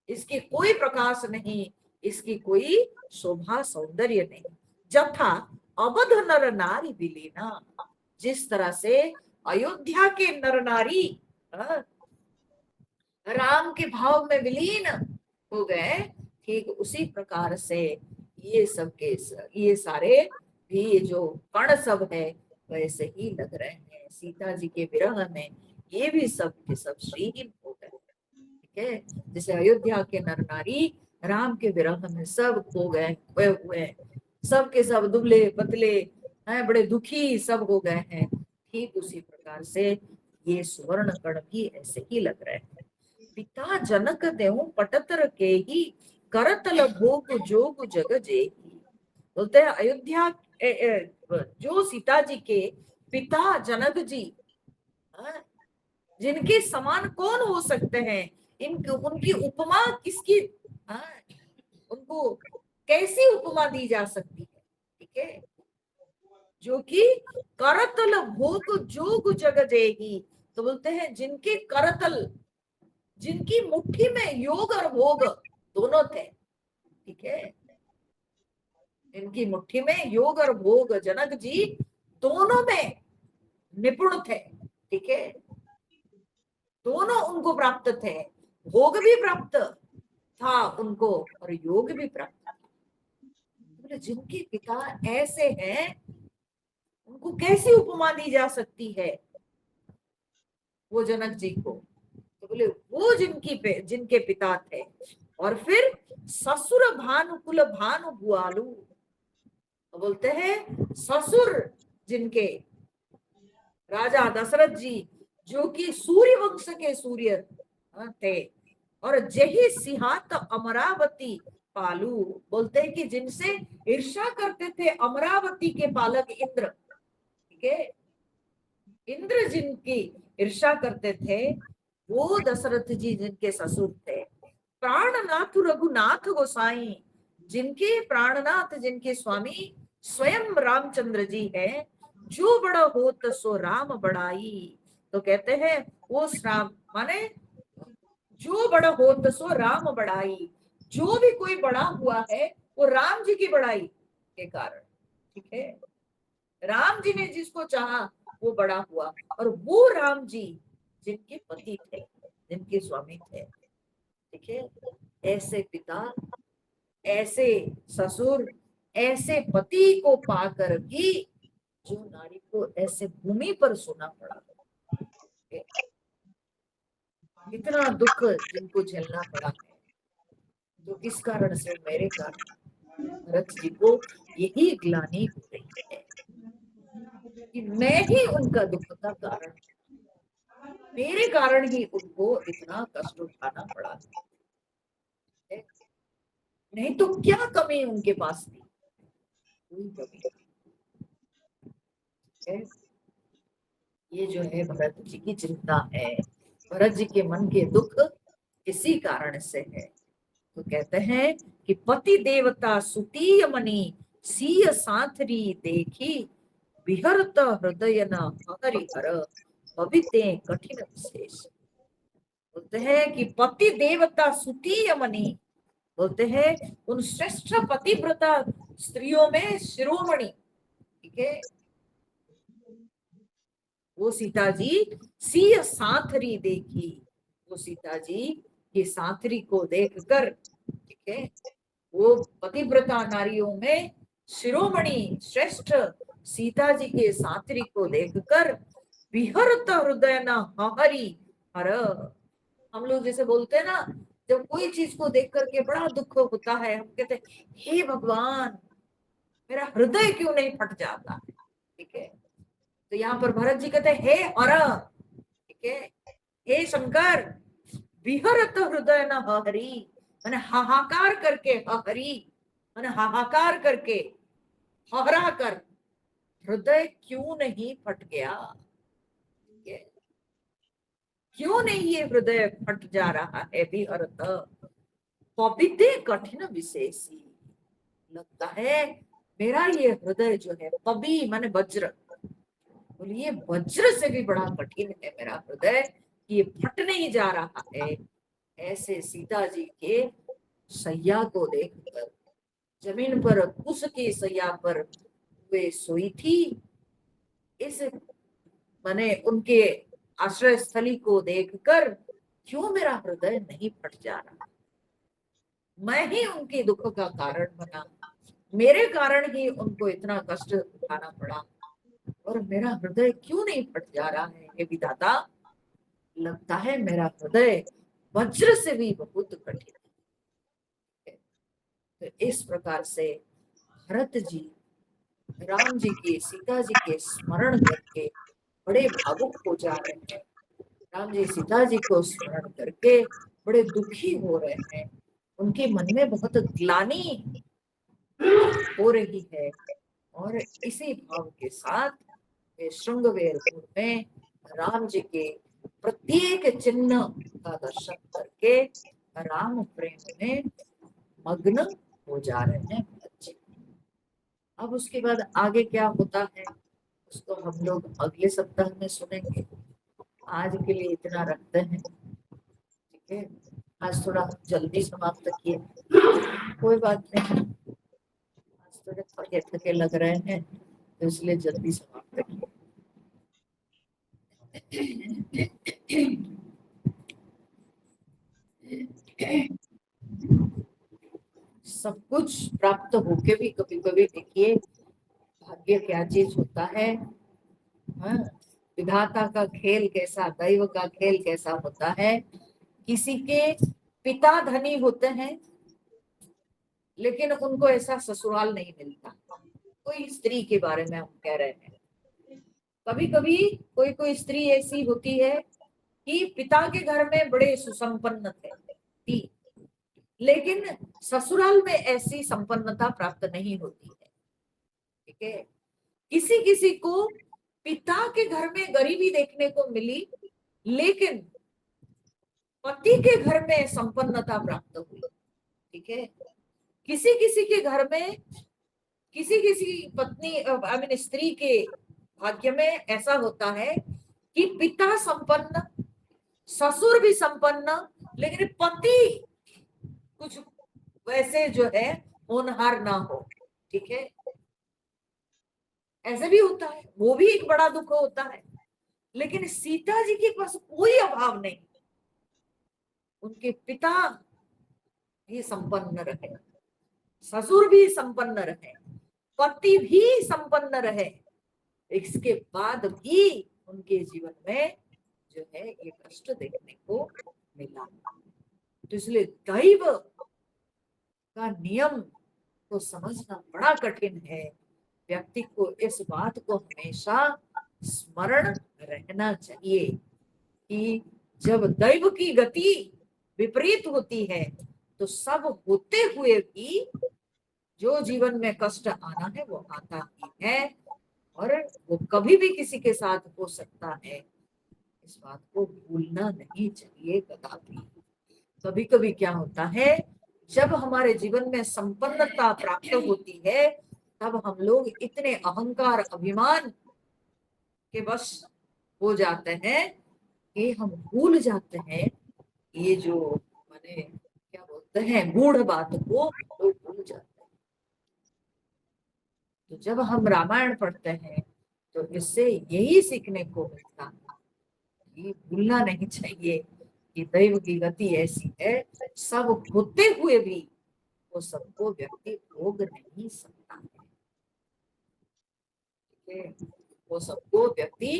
इसकी कोई प्रकाश नहीं, इसकी कोई शोभा सौंदर्य नहीं। जथा अवध नर नारी विलीना, जिस तरह से अयोध्या के नर नारी राम के भाव में विलीन हो गए, ठीक उसी प्रकार से ये सब के ये सारे भी जो कण सब है वैसे ही लग रहे हैं। में, सीता जी के विरह में ये भी सब के सब श्रीहीन हो गए। ठीक है, जैसे अयोध्या के नर नारी राम के विरह में सब खो गए, खोए हुए हैं, सब के सब दुबले पतले हैं, बड़े दुखी सब हो गए हैं। ठीक उसी प्रकार से ये सुवर्ण कण भी ऐसे ही लग रहे हैं। पिता जनक देहु पटतर के ही करतल भोग जोग जग जेही। बोलते हैं अयोध्या जो सीता जी के पिता जनक जी, जिनके समान कौन हो सकते हैं, उनकी उपमा किसकी, उनको कैसी उपमा दी जा सकती है। ठीक है, जो कि करतल भोग जोग जग जेही। तो बोलते हैं जिनके करतल, जिनकी मुट्ठी में योग और भोग दोनों थे। ठीक है, इनकी मुट्ठी में योग और भोग जनक जी दोनों में निपुण थे। ठीक है, दोनों उनको प्राप्त थे, भोग भी प्राप्त था उनको और योग भी प्राप्त था। जिनके पिता ऐसे हैं उनको कैसी उपमा दी जा सकती है वो जनक जी को। तो बोले वो जिनके पिता थे, और फिर ससुर भानुकुल भानु भुआलु। तो बोलते हैं ससुर जिनके राजा दशरथ जी, जो कि सूर्य वंश के सूर्य थे, और जही सिंहात अमरावती पालू। बोलते हैं कि जिनसे ईर्ष्या करते थे अमरावती के पालक इंद्र। ठीक है, इंद्र जिनकी ईर्ष्या करते थे वो दशरथ जी जिनके ससुर थे। प्राणनाथ रघुनाथ गोसाई, जिनके प्राणनाथ, जिनके स्वामी स्वयं रामचंद्र जी हैं। जो बड़ा होत सो राम बड़ाई। तो कहते हैं वो राम माने जो बड़ा होत सो राम बड़ाई, जो भी कोई बड़ा हुआ है वो राम जी की बड़ाई के कारण। ठीक है, राम जी ने जिसको चाहा वो बड़ा हुआ, और वो राम जी जिनके पति थे, जिनके स्वामी थे। ठीक है, ऐसे पिता, ऐसे ससुर, ऐसे पति को पाकर भी जो नारी को ऐसे भूमि पर सोना पड़ा, इतना दुख जिनको झेलना पड़ा है, तो किस कारण से, मेरे कारण भरत जी को यही ग्लानि हो रही है कि मैं ही उनका दुख का कारण, मेरे कारण ही उनको इतना कष्ट उठाना पड़ा। नहीं तो क्या कमी उनके पास थी, कोई कमी है। ये जो है भरत जी की चिंता है, भरत जी के मन के दुख इसी कारण से है। तो कहते हैं कि पति देवता सुतीय मणि सीय साथरी देखी, विहरत हृदय न हरिहर भविते कठिन विशेष। बोलते हैं कि पति देवता सुतीय मणि, बोलते हैं उन श्रेष्ठ पतिव्रता स्त्रियों में शिरोमणि। ठीक है, वो सीता जी सीय साथरी देखी, वो सीता जी की साथरी को देखकर, ठीक है, वो पतिव्रता नारियों में शिरोमणि श्रेष्ठ सीता जी के साथरी को देखकर विहरत हृदय न हरि हर। हम लोग जैसे बोलते हैं ना, जब कोई चीज को देख करके बड़ा दुख होता है, हम कहते हैं हे भगवान मेरा हृदय क्यों नहीं फट जाता। ठीक है, तो यहाँ पर भरत जी कहते हैं हे हर, ठीक है, हे शंकर, विहरत हृदय न हरि, मैंने हाहाकार करके, हरि मैंने हाहाकार करके, हरा कर हृदय क्यों नहीं फट गया, क्यों नहीं ये हृदय फट जा रहा है। विहरत पविते कठिन विशेषी, लगता है मेरा ये हृदय जो है, पबी माने वज्र, बोलिए वज्र से भी बड़ा कठिन है मेरा हृदय, ये फट नहीं जा रहा है। ऐसे सीता जी के सैया को देखकर, जमीन पर कुश की सैया पर वे सोई थी, इस माने उनके आश्रय स्थली को देखकर क्यों मेरा हृदय नहीं फट जा रहा, मैं ही उनके दुख का कारण बना, मेरे कारण ही उनको इतना कष्ट उठाना पड़ा। और मेरा हृदय क्यों नहीं फट जा रहा है हे विधाता, लगता है मेरा हृदय वज्र से भी बहुत कठिन है। तो इस प्रकार से भरत जी राम जी के सीता जी के स्मरण करके बड़े भावुक हो जा रहे हैं। राम जी सीता जी को स्मरण करके बड़े दुखी हो रहे हैं। उनके मन में बहुत ग्लानि हो रही है। और इसी भाव के साथ वे श्रृंगवेरपुर में राम जी के प्रत्येक चिन्ह का दर्शन करके राम प्रेम में मग्न हो जा रहे हैं बच्चे। अब उसके बाद आगे क्या होता है उसको हम लोग अगले सप्ताह में सुनेंगे। आज के लिए इतना रखते हैं, ठीक है। आज थोड़ा जल्दी समाप्त किए, कोई बात नहीं, आज थोड़े थके थके लग रहे हैं तो इसलिए जल्दी समाप्त किए। सब कुछ प्राप्त होके भी कभी कभी देखिए भाग्य क्या चीज होता है। हाँ, विधाता का खेल कैसा, दैव का खेल कैसा होता है। किसी के पिता धनी होते हैं लेकिन उनको ऐसा ससुराल नहीं मिलता। कोई स्त्री के बारे में हम कह रहे हैं, कभी कभी कोई कोई स्त्री ऐसी होती है कि पिता के घर में बड़े सुसंपन्न थे, लेकिन ससुराल में ऐसी संपन्नता प्राप्त नहीं होती है, ठीक है। किसी किसी को पिता के घर में गरीबी देखने को मिली लेकिन पति के घर में संपन्नता प्राप्त हुई, ठीक है। किसी किसी के घर में, किसी किसी पत्नी आई मीन स्त्री के भाग्य में ऐसा होता है कि पिता संपन्न, ससुर भी संपन्न, लेकिन पति कुछ वैसे जो है होनहार ना हो, ठीक है। ऐसे भी होता है, वो भी एक बड़ा दुख होता है। लेकिन सीता जी के पास कोई अभाव नहीं, उनके पिता भी संपन्न रहे, ससुर भी संपन्न रहे, पति भी संपन्न रहे, इसके बाद भी उनके जीवन में जो है ये कष्ट देखने को मिला। तो इसलिए दैव का नियम को समझना बड़ा कठिन है। व्यक्ति को इस बात को हमेशा स्मरण रहना चाहिए कि जब दैव की गति विपरीत होती है तो सब होते हुए भी जो जीवन में कष्ट आना है वो आता ही है और वो कभी भी किसी के साथ हो सकता है। इस बात को भूलना नहीं चाहिए कदापि। कभी कभी क्या होता है जब हमारे जीवन में संपन्नता प्राप्त होती है तब हम लोग इतने अहंकार अभिमान के वश हो जाते हैं कि हम भूल जाते हैं ये जो माने क्या बोलते हैं गूढ़ बात को लोग भूल जाते हैं। तो जब हम रामायण पढ़ते हैं तो इससे यही सीखने को मिलता है कि भूलना नहीं चाहिए कि दैव की गति ऐसी है, सब होते हुए भी वो सबको व्यक्ति भोग नहीं सकता है, वो सबको व्यक्ति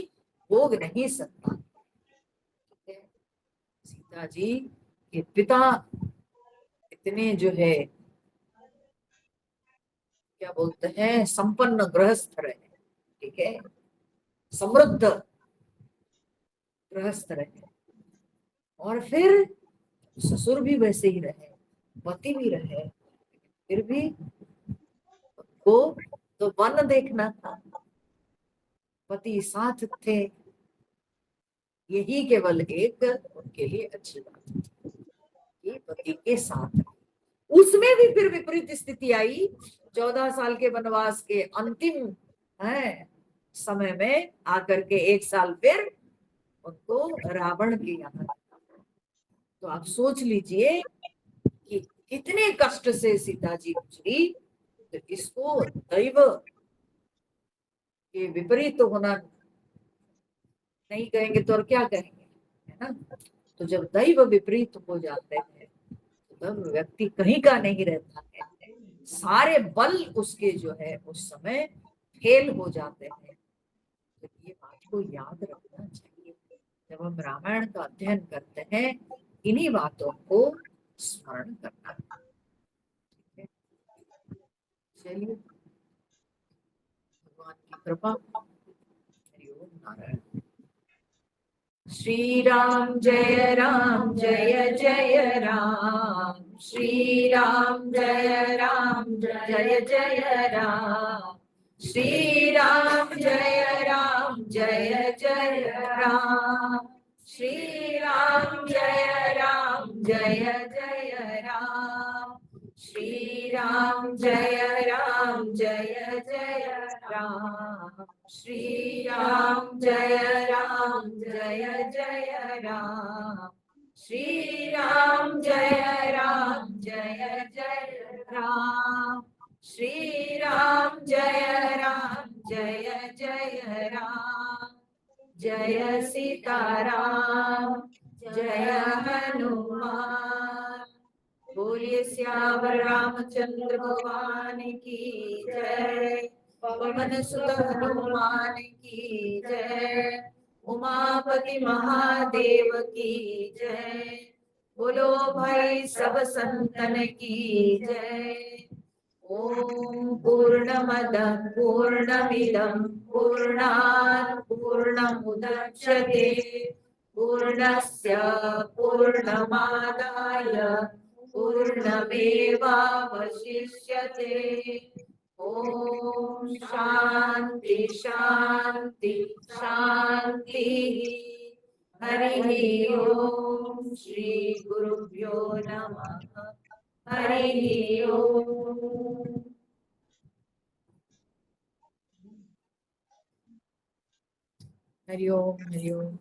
भोग नहीं सकता। सीता जी के पिता इतने जो है क्या बोलते हैं संपन्न गृहस्थ रहे, ठीक है, समृद्ध गृहस्थ रहे, और फिर ससुर भी वैसे ही रहे, पति भी रहे, फिर भी वो तो वन देखना था, पति साथ थे, यही केवल एक उनके लिए अच्छी बात थी, पति के साथ। उसमें भी फिर विपरीत स्थिति आई। 14 साल के वनवास के अंतिम है समय में आकर के 1 साल फिर उनको रावण के यहाँ, तो आप सोच लीजिए कि कितने कष्ट से सीता जी गुजरी। तो इसको दैव के विपरीत होना नहीं कहेंगे तो और क्या कहेंगे, है ना। तो जब दैव विपरीत हो जाते हैं तब व्यक्ति कहीं का नहीं रहता है, सारे बल उसके जो है उस समय फेल हो जाते हैं। तो ये बात को याद रखना चाहिए। जब हम रामायण का अध्ययन करते हैं, इन्हीं बातों को स्मरण करना है। चलिए, भगवान की कृपा। हरि ओम नारायण। श्री राम जय जय राम, श्री राम जय जय राम, श्री राम जय जय राम, श्री राम जय जय राम, श्री राम जय जय राम, श्री राम जय जय राम, श्री राम जय जय राम, श्री राम जय जय राम, जय सीताराम, जय हनुमान। बोलिए सियावर रामचंद्र भगवान की जय, पवन सुत हनुमान की जय, उमापति महादेव की जय। बोलो भाई सब संतन की जय। ओम पूर्णमद पूर्णमिदं पूर्णात् पूर्णमुदच्यते, पूर्णस्य पूर्णमादाय पूर्णमेवावशिष्यते। ओम शांति शांति शांति। हरि ओम। श्री गुरुभ्यो नमः। हरि ओम। हरि ओम। हरि ओम।